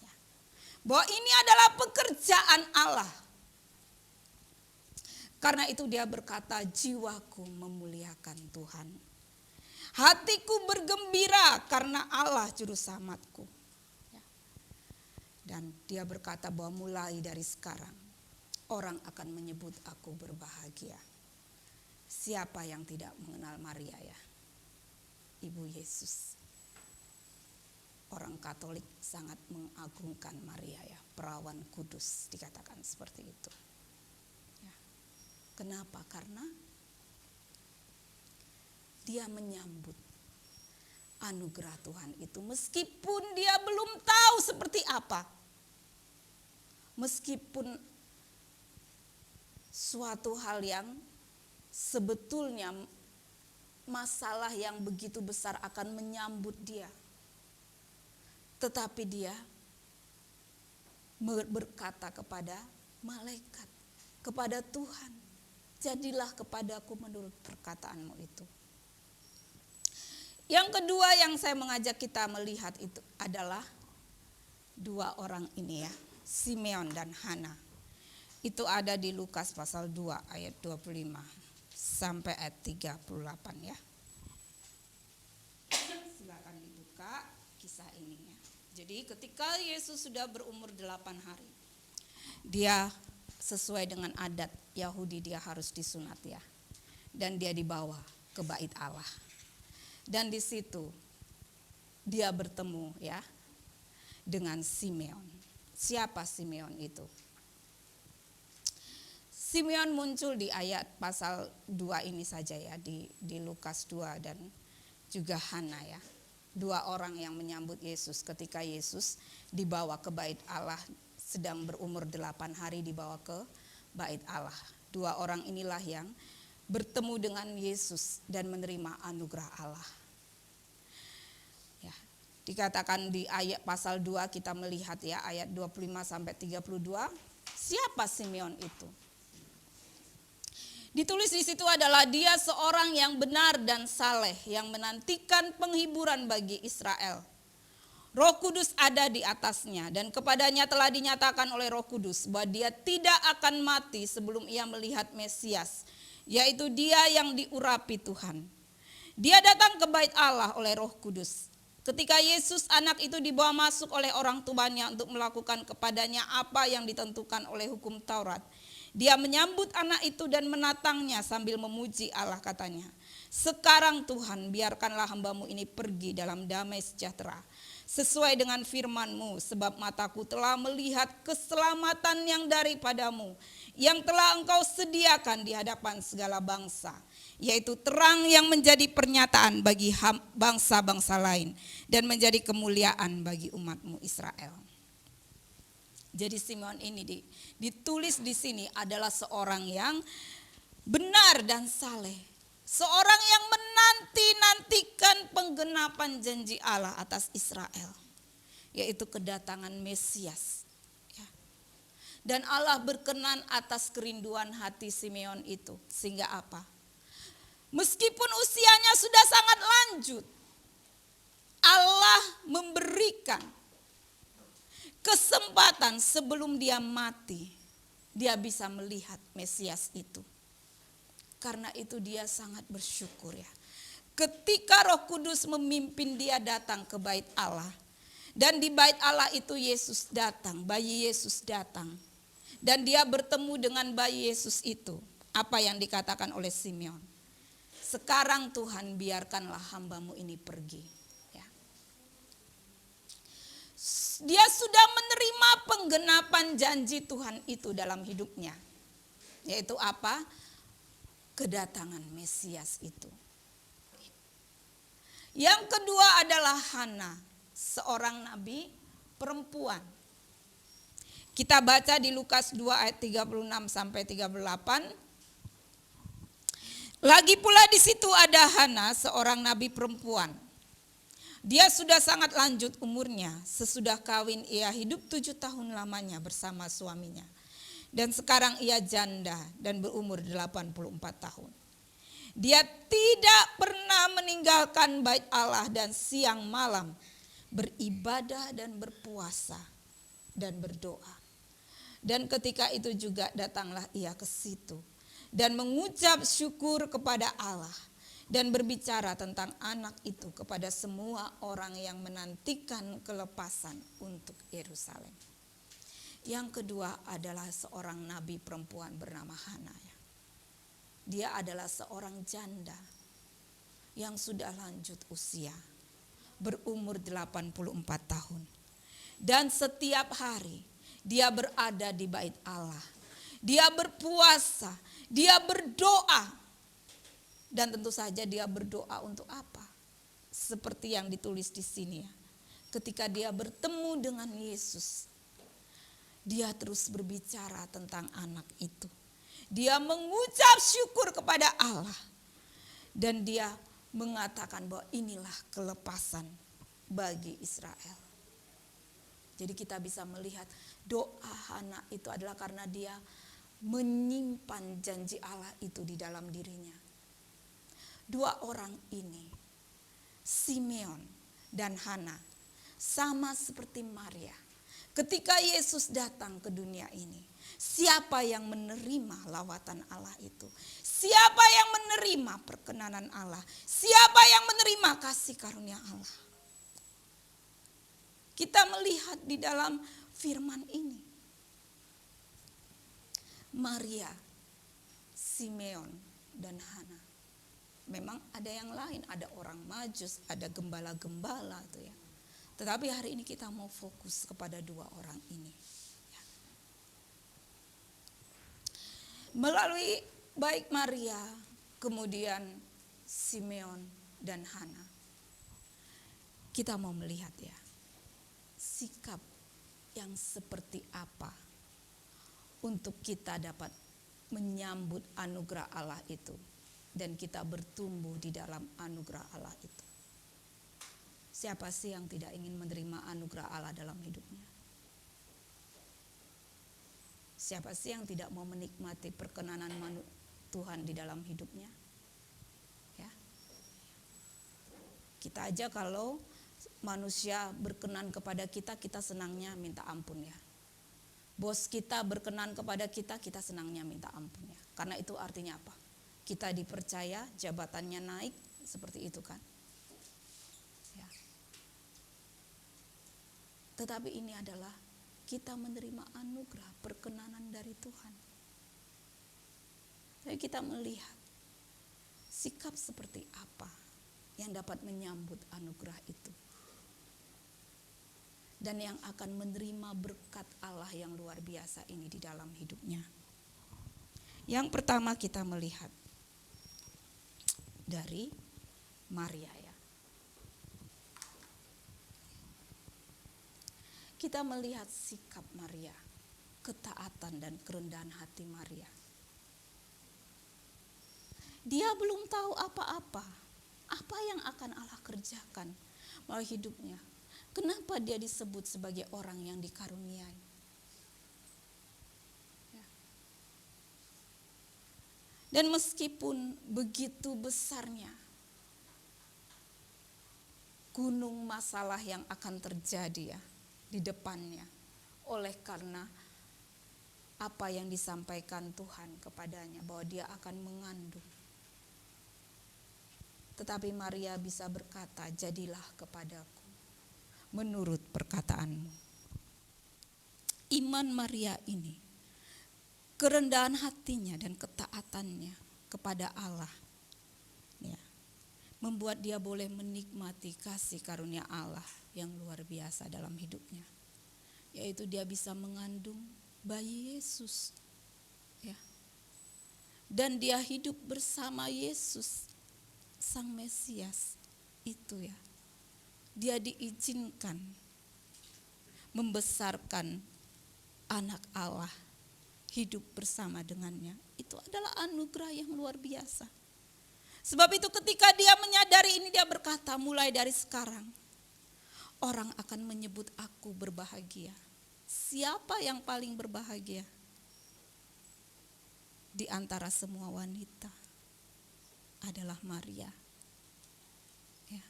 Ya. Bahwa ini adalah pekerjaan Allah. Karena itu dia berkata, jiwaku memuliakan Tuhan. hatiku bergembira karena Allah juru selamatku. Dan dia berkata bahwa mulai dari sekarang orang akan menyebut aku berbahagia. Siapa yang tidak mengenal Maria ya? Ibu Yesus. Orang Katolik sangat mengagungkan Maria ya, perawan kudus dikatakan seperti itu. Ya. Kenapa? Karena dia menyambut anugerah Tuhan itu meskipun dia belum tahu seperti apa. Meskipun suatu hal yang sebetulnya masalah yang begitu besar akan menyambut dia. Tetapi dia berkata kepada malaikat, kepada Tuhan, jadilah kepadaku menurut perkataanmu itu. Yang kedua yang saya mengajak kita melihat itu adalah dua orang ini ya, Simeon dan Hana. Itu ada di Lukas pasal 2 ayat 25 sampai ayat 38 ya. Silakan dibuka kisah ini ya. Jadi ketika Yesus sudah berumur 8 hari, dia sesuai dengan adat Yahudi dia harus disunat ya. Dan dia dibawa ke bait Allah. Dan di situ dia bertemu ya dengan Simeon. Siapa Simeon itu? Simeon muncul di ayat pasal 2 ini saja ya, di Lukas 2 dan juga Hana ya. Dua orang yang menyambut Yesus ketika Yesus dibawa ke bait Allah, sedang berumur 8 hari dibawa ke bait Allah. Dua orang inilah yang bertemu dengan Yesus dan menerima anugerah Allah. Ya, dikatakan di ayat pasal 2 kita melihat ya ayat 25 sampai 32, siapa Simeon itu? Ditulis di situ adalah dia seorang yang benar dan saleh yang menantikan penghiburan bagi Israel. Roh Kudus ada di atasnya dan kepadanya telah dinyatakan oleh Roh Kudus bahwa dia tidak akan mati sebelum ia melihat Mesias, yaitu dia yang diurapi Tuhan. Dia datang ke bait Allah oleh Roh Kudus. Ketika Yesus anak itu dibawa masuk oleh orang tuanya untuk melakukan kepadanya apa yang ditentukan oleh hukum Taurat, dia menyambut anak itu dan menatangnya sambil memuji Allah, katanya, "Sekarang Tuhan, biarkanlah hambamu ini pergi dalam damai sejahtera, sesuai dengan firman-Mu, sebab mataku telah melihat keselamatan yang daripadamu, yang telah Engkau sediakan di hadapan segala bangsa, yaitu terang yang menjadi pernyataan bagi bangsa-bangsa lain dan menjadi kemuliaan bagi umat-Mu Israel." Jadi Simeon ini ditulis di sini adalah seorang yang benar dan saleh. Seorang yang menanti-nantikan penggenapan janji Allah atas Israel, yaitu kedatangan Mesias. Ya. Dan Allah berkenan atas kerinduan hati Simeon itu. Sehingga apa? Meskipun usianya sudah sangat lanjut, Allah memberikan kesempatan sebelum dia mati, dia bisa melihat Mesias itu. Karena itu dia sangat bersyukur ya. Ketika Roh Kudus memimpin dia datang ke bait Allah. Dan di bait Allah itu Yesus datang, bayi Yesus datang. Dan dia bertemu dengan bayi Yesus itu. Apa yang dikatakan oleh Simeon? "Sekarang Tuhan, biarkanlah hambamu ini pergi." Dia sudah menerima penggenapan janji Tuhan itu dalam hidupnya. Yaitu apa? Kedatangan Mesias itu. Yang kedua adalah Hana, seorang nabi perempuan. Kita baca di Lukas 2 ayat 36 sampai 38. Lagi pula di situ ada Hana, seorang nabi perempuan. Dia sudah sangat lanjut umurnya, sesudah kawin ia hidup 7 tahun lamanya bersama suaminya. Dan sekarang ia janda dan berumur 84 tahun. Dia tidak pernah meninggalkan bait Allah dan siang malam beribadah dan berpuasa dan berdoa. Dan ketika itu juga datanglah ia ke situ dan mengucap syukur kepada Allah. dan berbicara tentang anak itu kepada semua orang yang menantikan kelepasan untuk Yerusalem. Yang kedua adalah seorang nabi perempuan bernama Hana. Dia adalah seorang janda yang sudah lanjut usia, berumur 84 tahun. Dan setiap hari dia berada di bait Allah. Dia berpuasa, dia berdoa. Dan tentu saja dia berdoa untuk apa? Seperti yang ditulis di sini ya. Ketika dia bertemu dengan Yesus, dia terus berbicara tentang anak itu. Dia mengucap syukur kepada Allah. Dan dia mengatakan bahwa inilah kelepasan bagi Israel. Jadi kita bisa melihat doa Hana itu adalah karena dia menyimpan janji Allah itu di dalam dirinya. Dua orang ini, Simeon dan Hana, sama seperti Maria. Ketika Yesus datang ke dunia ini, siapa yang menerima lawatan Allah itu? Siapa yang menerima perkenanan Allah? Siapa yang menerima kasih karunia Allah? Kita melihat di dalam firman ini. Maria, Simeon, dan Hana. Memang ada yang lain, ada orang Majus, ada gembala-gembala tuh ya. Tetapi hari ini kita mau fokus kepada dua orang ini. Melalui baik Maria, kemudian Simeon dan Hana, kita mau melihat ya, sikap yang seperti apa untuk kita dapat menyambut anugerah Allah itu dan kita bertumbuh di dalam anugerah Allah itu. Siapa sih yang tidak ingin menerima anugerah Allah dalam hidupnya? Siapa sih yang tidak mau menikmati perkenanan Tuhan di dalam hidupnya? Ya. Kita aja kalau manusia berkenan kepada kita, kita senangnya minta ampun ya. Bos kita berkenan kepada kita, kita senangnya minta ampun ya. Karena itu artinya apa? Kita dipercaya, jabatannya naik, seperti itu kan. Ya. Tetapi ini adalah kita menerima anugerah, perkenanan dari Tuhan. Jadi kita melihat sikap seperti apa yang dapat menyambut anugerah itu. Dan yang akan menerima berkat Allah yang luar biasa ini di dalam hidupnya. Yang pertama kita melihat dari Maria ya. Kita melihat sikap Maria, ketaatan dan kerendahan hati Maria. Dia belum tahu apa-apa, apa yang akan Allah kerjakan melalui hidupnya. Kenapa dia disebut sebagai orang yang dikaruniai? Ya. Dan meskipun begitu besarnya gunung masalah yang akan terjadi ya di depannya, oleh karena apa yang disampaikan Tuhan kepadanya bahwa dia akan mengandung. Tetapi Maria bisa berkata, jadilah kepadaku menurut perkataanmu. Iman Maria ini, kerendahan hatinya dan ketaatannya kepada Allah ya, membuat dia boleh menikmati kasih karunia Allah yang luar biasa dalam hidupnya. Yaitu dia bisa mengandung bayi Yesus ya. Dan dia hidup bersama Yesus Sang Mesias itu ya. Dia diizinkan membesarkan anak Allah, hidup bersama dengannya. Itu adalah anugerah yang luar biasa. Sebab itu ketika dia menyadari ini, dia berkata, mulai dari sekarang orang akan menyebut aku berbahagia. Siapa yang paling berbahagia di antara semua wanita? Adalah Maria. Ya.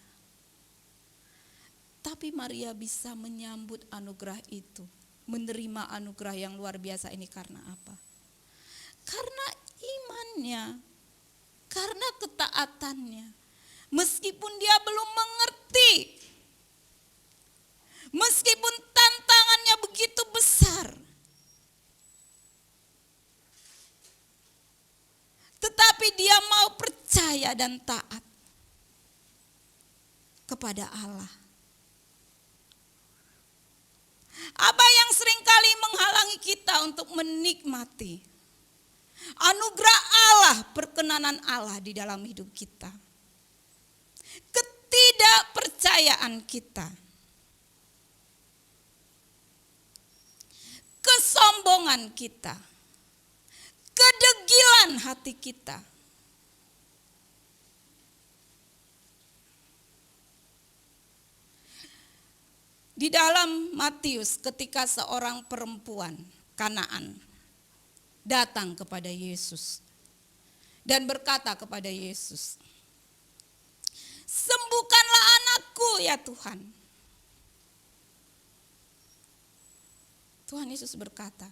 Tapi Maria bisa menyambut anugerah itu, menerima anugerah yang luar biasa ini karena apa? Karena imannya, karena ketaatannya. Meskipun dia belum mengerti, meskipun tantangannya begitu besar, tetapi dia mau percaya dan taat kepada Allah. Apa yang seringkali menghalangi kita untuk menikmati anugerah Allah, perkenanan Allah di dalam hidup kita? Ketidakpercayaan kita, kesombongan kita, kedegilan hati kita. Di dalam Matius, ketika seorang perempuan Kanaan datang kepada Yesus dan berkata kepada Yesus, "Sembuhkanlah anakku ya Tuhan." Tuhan Yesus berkata,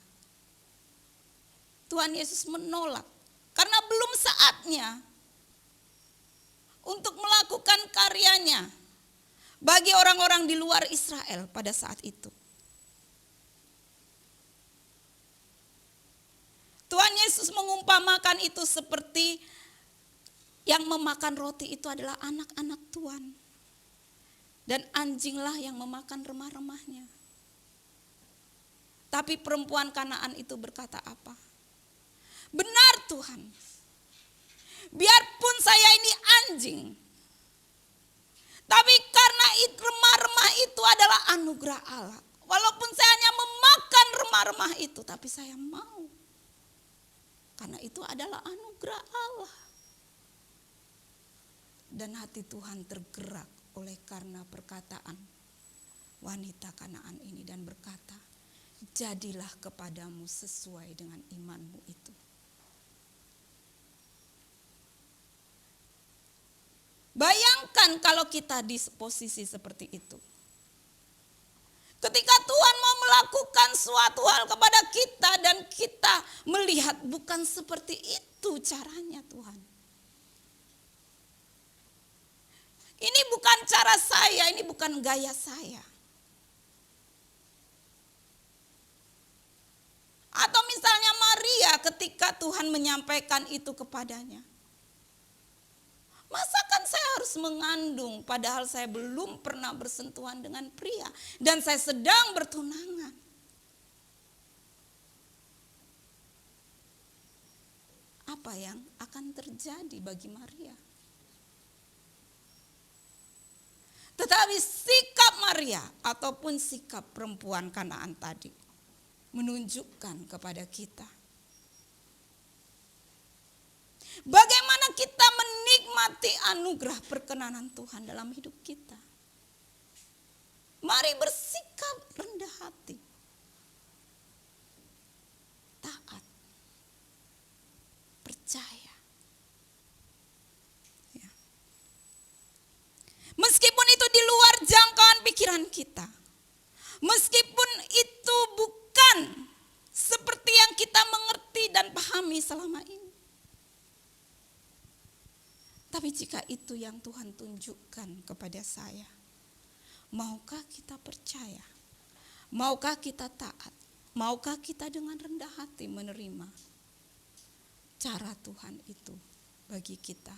Tuhan Yesus menolak karena belum saatnya untuk melakukan karyanya bagi orang-orang di luar Israel pada saat itu. Tuhan Yesus mengumpamakan itu seperti yang memakan roti itu adalah anak-anak Tuhan. Dan anjinglah yang memakan remah-remahnya. Tapi perempuan Kanaan itu berkata apa? Benar Tuhan, biarpun saya ini anjing, tapi karena remah-remah itu adalah anugerah Allah. Walaupun saya hanya memakan remah-remah itu, tapi saya mau. Karena itu adalah anugerah Allah. Dan hati Tuhan tergerak oleh karena perkataan wanita Kanaan ini dan berkata, jadilah kepadamu sesuai dengan imanmu itu. Bayangkan kalau kita di posisi seperti itu. Ketika Tuhan mau melakukan suatu hal kepada kita dan kita melihat bukan seperti itu caranya Tuhan. Ini bukan cara saya, ini bukan gaya saya. Atau misalnya Maria ketika Tuhan menyampaikan itu kepadanya. Masakan saya harus mengandung padahal saya belum pernah bersentuhan dengan pria dan saya sedang bertunangan. Apa yang akan terjadi bagi Maria? Tetapi sikap Maria ataupun sikap perempuan Kanaan tadi menunjukkan kepada kita bagaimana kita menikmati anugerah perkenanan Tuhan dalam hidup kita. Mari bersikap rendah hati, taat, percaya. Ya. Meskipun itu di luar jangkauan pikiran kita, meskipun itu bukan seperti yang kita mengerti dan pahami selama ini. Tapi jika itu yang Tuhan tunjukkan kepada saya, maukah kita percaya? Maukah kita taat? Maukah kita dengan rendah hati menerima cara Tuhan itu bagi kita?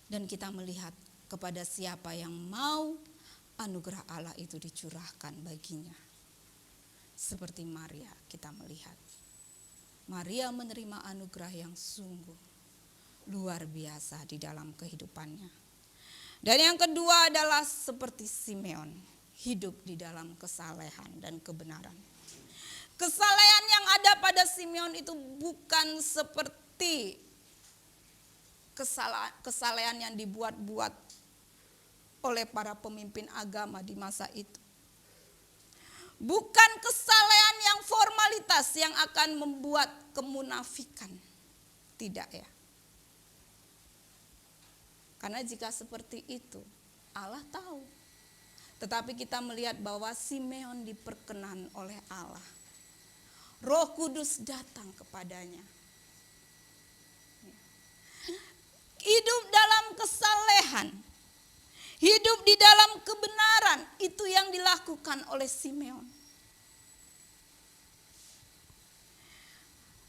Dan kita melihat kepada siapa yang mau anugerah Allah itu dicurahkan baginya. Seperti Maria kita melihat. Maria menerima anugerah yang sungguh luar biasa di dalam kehidupannya. Dan yang kedua adalah seperti Simeon, hidup di dalam kesalehan dan kebenaran. Kesalehan yang ada pada Simeon itu bukan seperti kesalehan yang dibuat-buat oleh para pemimpin agama di masa itu. Bukan kesalehan yang formalitas yang akan membuat kemunafikan. Tidak ya. Karena jika seperti itu, Allah tahu. Tetapi kita melihat bahwa Simeon diperkenan oleh Allah. Roh Kudus datang kepadanya. Hidup dalam kesalehan, hidup di dalam kebenaran, itu yang dilakukan oleh Simeon.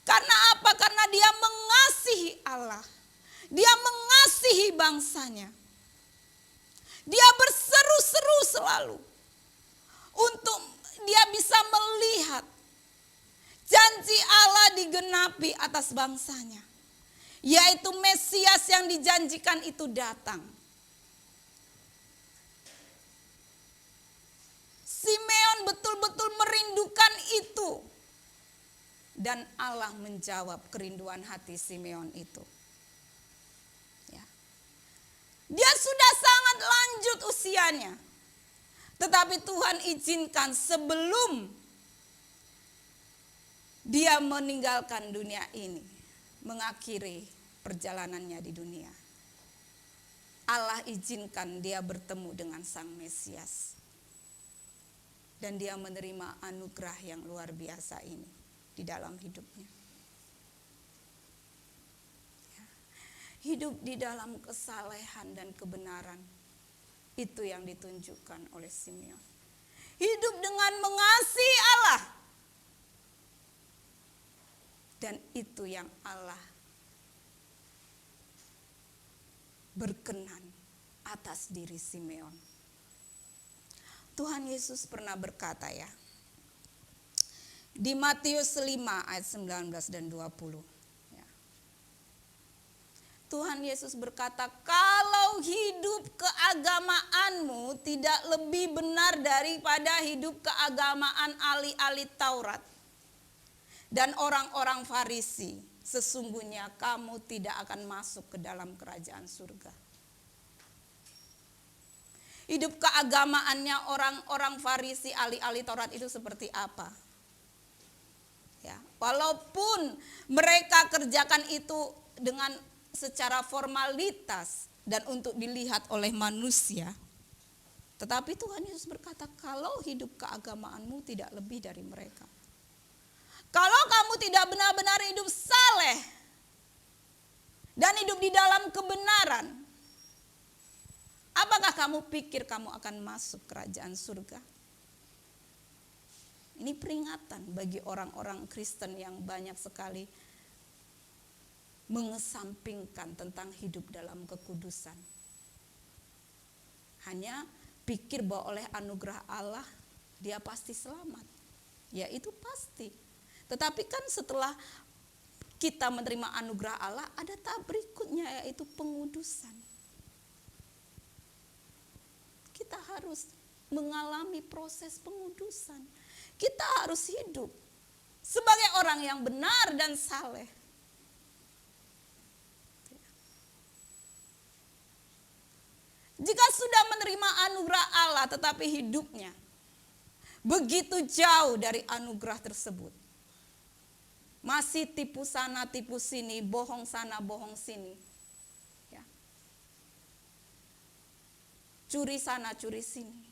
Karena apa? Karena dia mengasihi Allah. Dia mengasihi bangsanya. Dia berseru-seru selalu untuk dia bisa melihat janji Allah digenapi atas bangsanya. Yaitu Mesias yang dijanjikan itu datang. Simeon betul-betul merindukan itu. Dan Allah menjawab kerinduan hati Simeon itu. Ya. Dia sudah sangat lanjut usianya. Tetapi Tuhan izinkan sebelum dia meninggalkan dunia ini, mengakhiri perjalanannya di dunia, Allah izinkan dia bertemu dengan Sang Mesias. Dan dia menerima anugerah yang luar biasa ini di dalam hidupnya. Ya. Hidup di dalam kesalehan dan kebenaran, itu yang ditunjukkan oleh Simeon. Hidup dengan mengasihi Allah. Dan itu yang Allah berkenan atas diri Simeon. Tuhan Yesus pernah berkata ya, di Matius 5 ayat 19 dan 20. Ya. Tuhan Yesus berkata, kalau hidup keagamaanmu tidak lebih benar daripada hidup keagamaan ahli-ahli Taurat dan orang-orang Farisi, sesungguhnya kamu tidak akan masuk ke dalam kerajaan surga. Hidup keagamaannya orang-orang Farisi, ahli-ahli Taurat itu seperti apa? Ya, walaupun mereka kerjakan itu dengan secara formalitas dan untuk dilihat oleh manusia, tetapi Tuhan Yesus berkata, kalau hidup keagamaanmu tidak lebih dari mereka. Kalau kamu tidak benar-benar hidup saleh dan hidup di dalam kebenaran, apakah kamu pikir kamu akan masuk kerajaan surga? Ini peringatan bagi orang-orang Kristen yang banyak sekali mengesampingkan tentang hidup dalam kekudusan. Hanya pikir bahwa oleh anugerah Allah dia pasti selamat. Ya itu pasti. Tetapi kan setelah kita menerima anugerah Allah, ada tahap berikutnya yaitu pengudusan. Kita harus mengalami proses pengudusan. Kita harus hidup sebagai orang yang benar dan saleh. Jika sudah menerima anugerah Allah tetapi hidupnya begitu jauh dari anugerah tersebut, masih tipu sana tipu sini, bohong sana bohong sini, ya. Curi sana curi sini,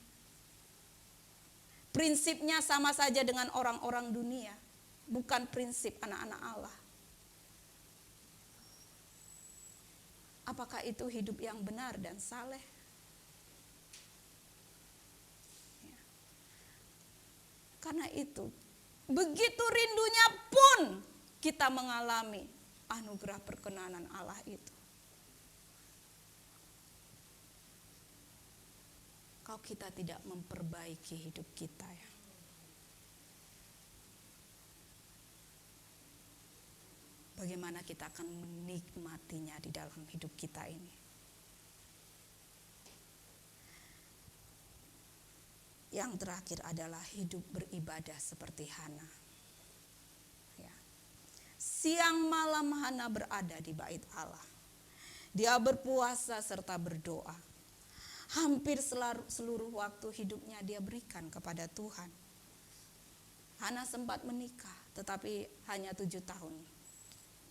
prinsipnya sama saja dengan orang-orang dunia, bukan prinsip anak-anak Allah. Apakah itu hidup yang benar dan saleh? Ya. Karena itu, begitu rindunya pun kita mengalami anugerah perkenanan Allah itu. Kalau kita tidak memperbaiki hidup kita ya. Bagaimana kita akan menikmatinya di dalam hidup kita ini. Yang terakhir adalah hidup beribadah seperti Hana. Ya. Siang malam Hana berada di bait Allah. Dia berpuasa serta berdoa. Hampir seluruh waktu hidupnya dia berikan kepada Tuhan. Hana sempat menikah, tetapi hanya 7 tahun.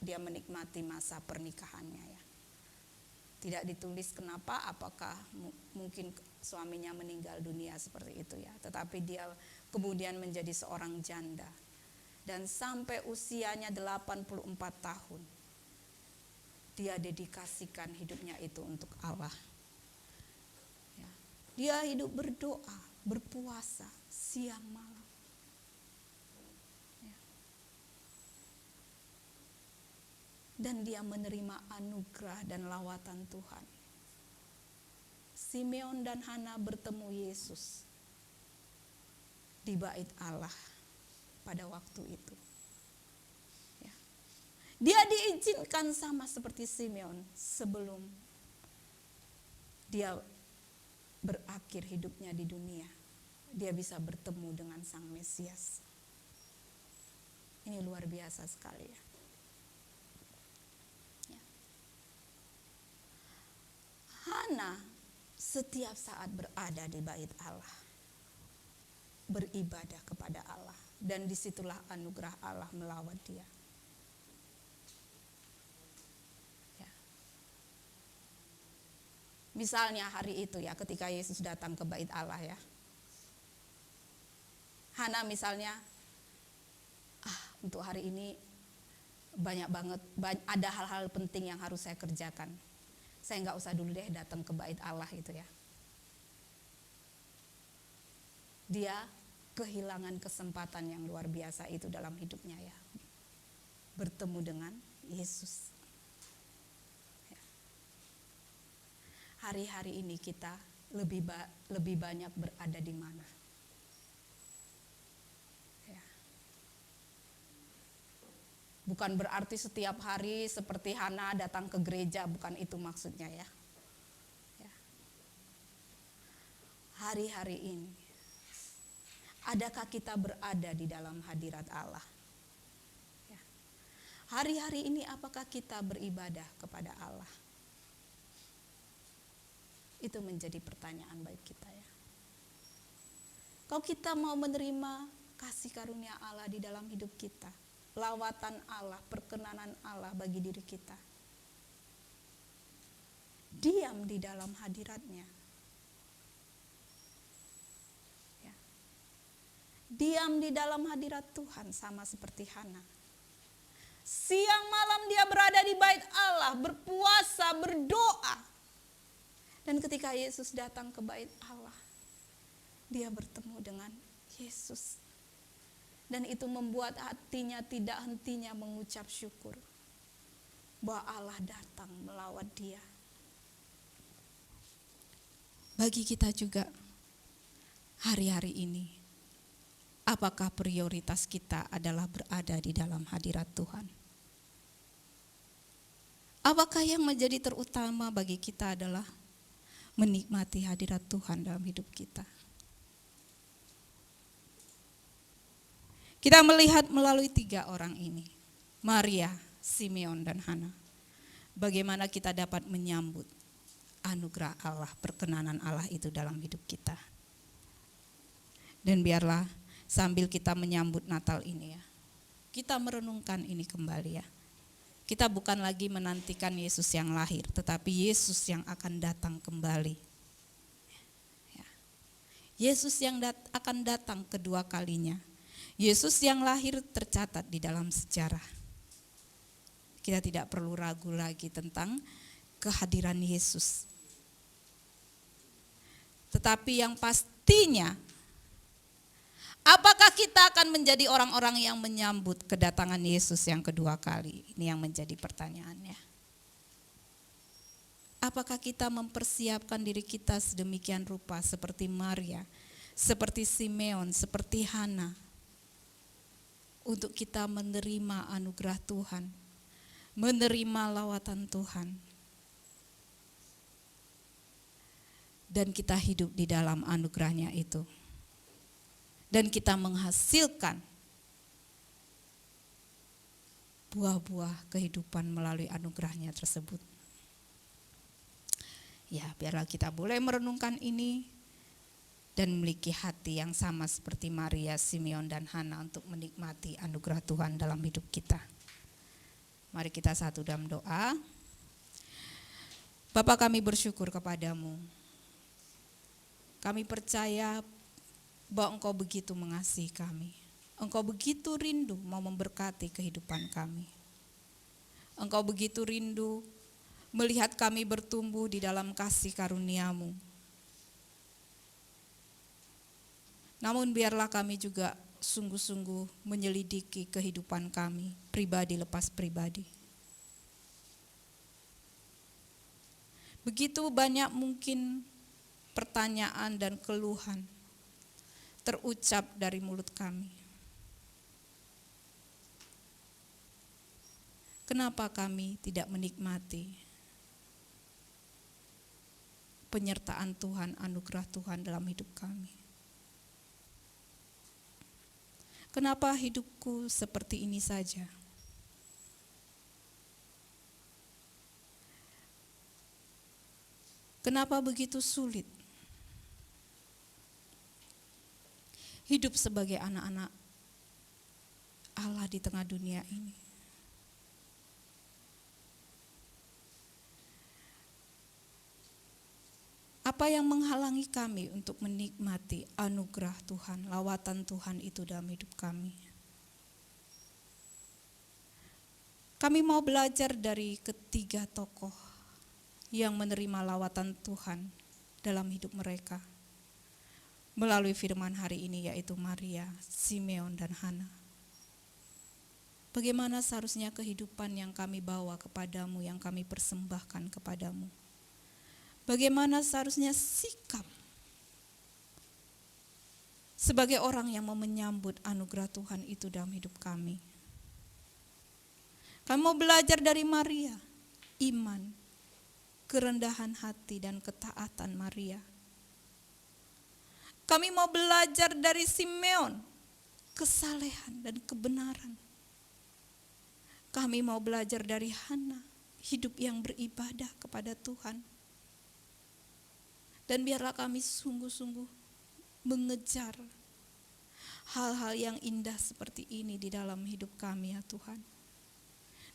Dia menikmati masa pernikahannya ya. Tidak ditulis kenapa, apakah mungkin suaminya meninggal dunia seperti itu ya. Tetapi dia kemudian menjadi seorang janda. Dan sampai usianya 84 tahun, dia dedikasikan hidupnya itu untuk Allah. Ya. Dia hidup berdoa, berpuasa, siang malam. Ya. Dan dia menerima anugerah dan lawatan Tuhan. Simeon dan Hana bertemu Yesus di bait Allah pada waktu itu. Ya. Dia diizinkan sama seperti Simeon sebelum dia berakhir hidupnya di dunia. Dia bisa bertemu dengan Sang Mesias. Ini luar biasa sekali ya. Ya. Hana setiap saat berada di bait Allah, beribadah kepada Allah, dan disitulah anugerah Allah melawat dia. Ya. Misalnya hari itu ya, ketika Yesus datang ke bait Allah ya, Hana misalnya, untuk hari ini banyak banget, ada hal-hal penting yang harus saya kerjakan. Saya nggak usah dulu deh datang ke bait Allah itu ya. Dia kehilangan kesempatan yang luar biasa itu dalam hidupnya ya. Bertemu dengan Yesus. Ya. Hari-hari ini kita lebih banyak berada di mana? Ya. Bukan berarti setiap hari seperti Hana datang ke gereja, bukan itu maksudnya ya. Ya. Hari-hari ini adakah kita berada di dalam hadirat Allah? Ya. Hari-hari ini apakah kita beribadah kepada Allah? Itu menjadi pertanyaan baik kita ya. Kalau kita mau menerima kasih karunia Allah di dalam hidup kita, lawatan Allah, perkenanan Allah bagi diri kita, diam di dalam hadiratnya. Diam di dalam hadirat Tuhan sama seperti Hana. Siang malam dia berada di bait Allah, berpuasa, berdoa. Dan ketika Yesus datang ke bait Allah, dia bertemu dengan Yesus. Dan itu membuat hatinya tidak hentinya mengucap syukur bahwa Allah datang melawat dia. Bagi kita juga hari-hari ini, apakah prioritas kita adalah berada di dalam hadirat Tuhan? Apakah yang menjadi terutama bagi kita adalah menikmati hadirat Tuhan dalam hidup kita? Kita melihat melalui 3 orang ini, Maria, Simeon, dan Hana, bagaimana kita dapat menyambut anugerah Allah, perkenanan Allah itu dalam hidup kita. Dan biarlah sambil kita menyambut Natal ini ya, kita merenungkan ini kembali ya. Kita bukan lagi menantikan Yesus yang lahir, tetapi Yesus yang akan datang kembali. Ya. Yesus yang akan datang kedua kalinya. Yesus yang lahir tercatat di dalam sejarah. Kita tidak perlu ragu lagi tentang kehadiran Yesus. Tetapi yang pastinya, apakah kita akan menjadi orang-orang yang menyambut kedatangan Yesus yang kedua kali? Ini yang menjadi pertanyaannya. Apakah kita mempersiapkan diri kita sedemikian rupa seperti Maria, seperti Simeon, seperti Hana, untuk kita menerima anugerah Tuhan, menerima lawatan Tuhan, dan kita hidup di dalam anugerahnya itu. Dan kita menghasilkan buah-buah kehidupan melalui anugerahnya tersebut. Ya, biarlah kita boleh merenungkan ini dan memiliki hati yang sama seperti Maria, Simeon, dan Hana untuk menikmati anugerah Tuhan dalam hidup kita. Mari kita satu dalam doa. Bapa, kami bersyukur kepadamu. Kami percaya bahwa Engkau begitu mengasihi kami. Engkau begitu rindu mau memberkati kehidupan kami. Engkau begitu rindu melihat kami bertumbuh di dalam kasih karunia-Mu. Namun biarlah kami juga sungguh-sungguh menyelidiki kehidupan kami, pribadi lepas pribadi. Begitu banyak mungkin pertanyaan dan keluhan terucap dari mulut kami. Kenapa kami tidak menikmati penyertaan Tuhan, anugerah Tuhan dalam hidup kami? Kenapa hidupku seperti ini saja? Kenapa begitu sulit hidup sebagai anak-anak Allah di tengah dunia ini? Apa yang menghalangi kami untuk menikmati anugerah Tuhan, lawatan Tuhan itu dalam hidup kami? Kami mau belajar dari ketiga tokoh yang menerima lawatan Tuhan dalam hidup mereka melalui firman hari ini, yaitu Maria, Simeon, dan Hana. Bagaimana seharusnya kehidupan yang kami bawa kepadamu, yang kami persembahkan kepadamu? Bagaimana seharusnya sikap sebagai orang yang mau menyambut anugerah Tuhan itu dalam hidup kami? Kami mau belajar dari Maria, iman, kerendahan hati, dan ketaatan Maria. Kami mau belajar dari Simeon, kesalehan dan kebenaran. Kami mau belajar dari Hana, hidup yang beribadah kepada Tuhan. Dan biarlah kami sungguh-sungguh mengejar hal-hal yang indah seperti ini di dalam hidup kami, ya Tuhan.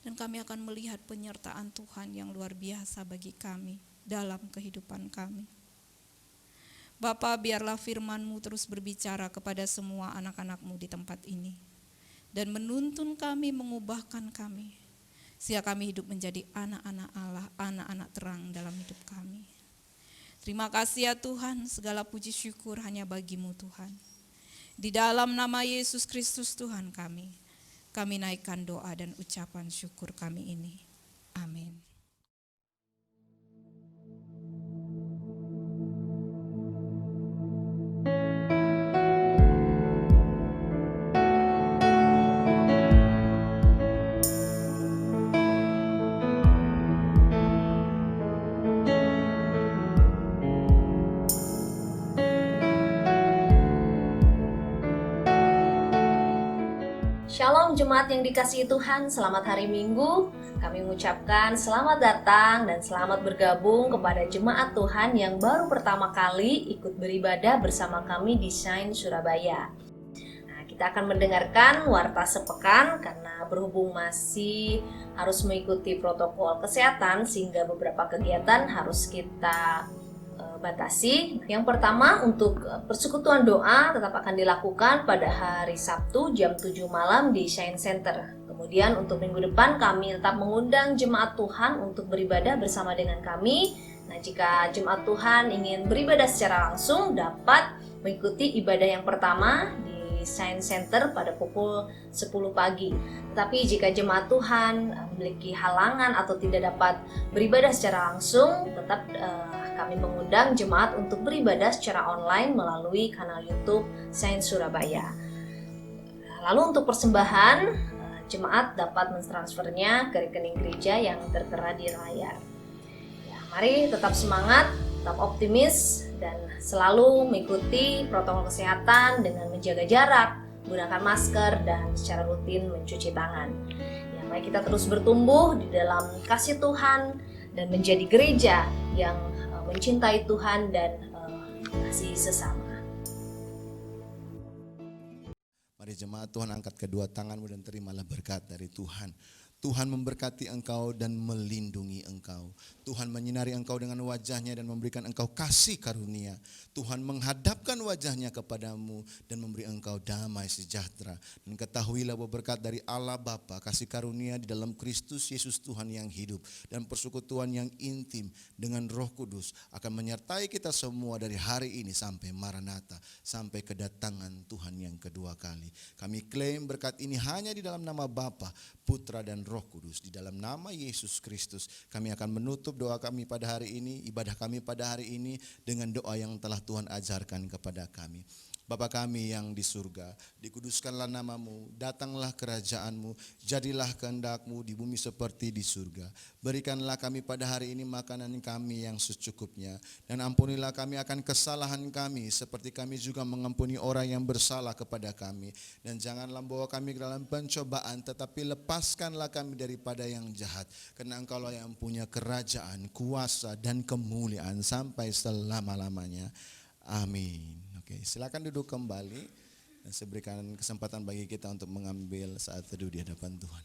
Dan kami akan melihat penyertaan Tuhan yang luar biasa bagi kami dalam kehidupan kami. Bapa, biarlah firman-Mu terus berbicara kepada semua anak-anak-Mu di tempat ini. Dan menuntun kami, mengubahkan kami. Sehingga kami hidup menjadi anak-anak Allah, anak-anak terang dalam hidup kami. Terima kasih ya Tuhan, segala puji syukur hanya bagi-Mu Tuhan. Di dalam nama Yesus Kristus Tuhan kami naikkan doa dan ucapan syukur kami ini. Amin. Shalom jemaat yang dikasihi Tuhan, selamat hari Minggu. Kami mengucapkan selamat datang dan selamat bergabung kepada jemaat Tuhan yang baru pertama kali ikut beribadah bersama kami di Shine Surabaya. Nah, kita akan mendengarkan warta sepekan karena berhubung masih harus mengikuti protokol kesehatan sehingga beberapa kegiatan harus kita batasi. Yang pertama, untuk persekutuan doa tetap akan dilakukan pada hari Sabtu jam 7 malam di Shine Center. Kemudian untuk minggu depan kami tetap mengundang jemaat Tuhan untuk beribadah bersama dengan kami. Nah, jika jemaat Tuhan ingin beribadah secara langsung dapat mengikuti ibadah yang pertama di Shine Center pada pukul 10 pagi. Tetapi jika jemaat Tuhan memiliki halangan atau tidak dapat beribadah secara langsung, tetap kami mengundang jemaat untuk beribadah secara online melalui kanal YouTube Shine Surabaya. Lalu untuk persembahan, jemaat dapat mentransfernya ke rekening gereja yang tertera di layar. Ya, mari tetap semangat, tetap optimis, dan selalu mengikuti protokol kesehatan dengan menjaga jarak, menggunakan masker, dan secara rutin mencuci tangan. Ya, mari kita terus bertumbuh di dalam kasih Tuhan dan menjadi gereja yang mencintai Tuhan dan kasih sesama. Mari jemaat Tuhan angkat kedua tanganmu dan terimalah berkat dari Tuhan. Tuhan memberkati engkau dan melindungi engkau. Tuhan menyinari engkau dengan wajahnya dan memberikan engkau kasih karunia. Tuhan menghadapkan wajahnya kepadamu dan memberi engkau damai sejahtera. Dan ketahuilah bahwa berkat dari Allah Bapa, kasih karunia di dalam Kristus Yesus Tuhan yang hidup, dan persekutuan yang intim dengan Roh Kudus akan menyertai kita semua dari hari ini sampai Maranatha, sampai kedatangan Tuhan yang kedua kali. Kami klaim berkat ini hanya di dalam nama Bapa, Putra dan Roh Kudus. Di dalam nama Yesus Kristus kami akan menutup doa kami pada hari ini, ibadah kami pada hari ini dengan doa yang telah Tuhan ajarkan kepada kami. Bapa kami yang di surga, dikuduskanlah namamu, datanglah kerajaanmu, jadilah kehendakmu di bumi seperti di surga. Berikanlah kami pada hari ini makanan kami yang secukupnya, dan ampunilah kami akan kesalahan kami, seperti kami juga mengampuni orang yang bersalah kepada kami. Dan janganlah bawa kami ke dalam pencobaan, tetapi lepaskanlah kami daripada yang jahat. Karena Engkaulah yang punya kerajaan, kuasa, dan kemuliaan sampai selama-lamanya. Amin. Oke, silakan duduk kembali dan saya berikan kesempatan bagi kita untuk mengambil saat teduh di hadapan Tuhan.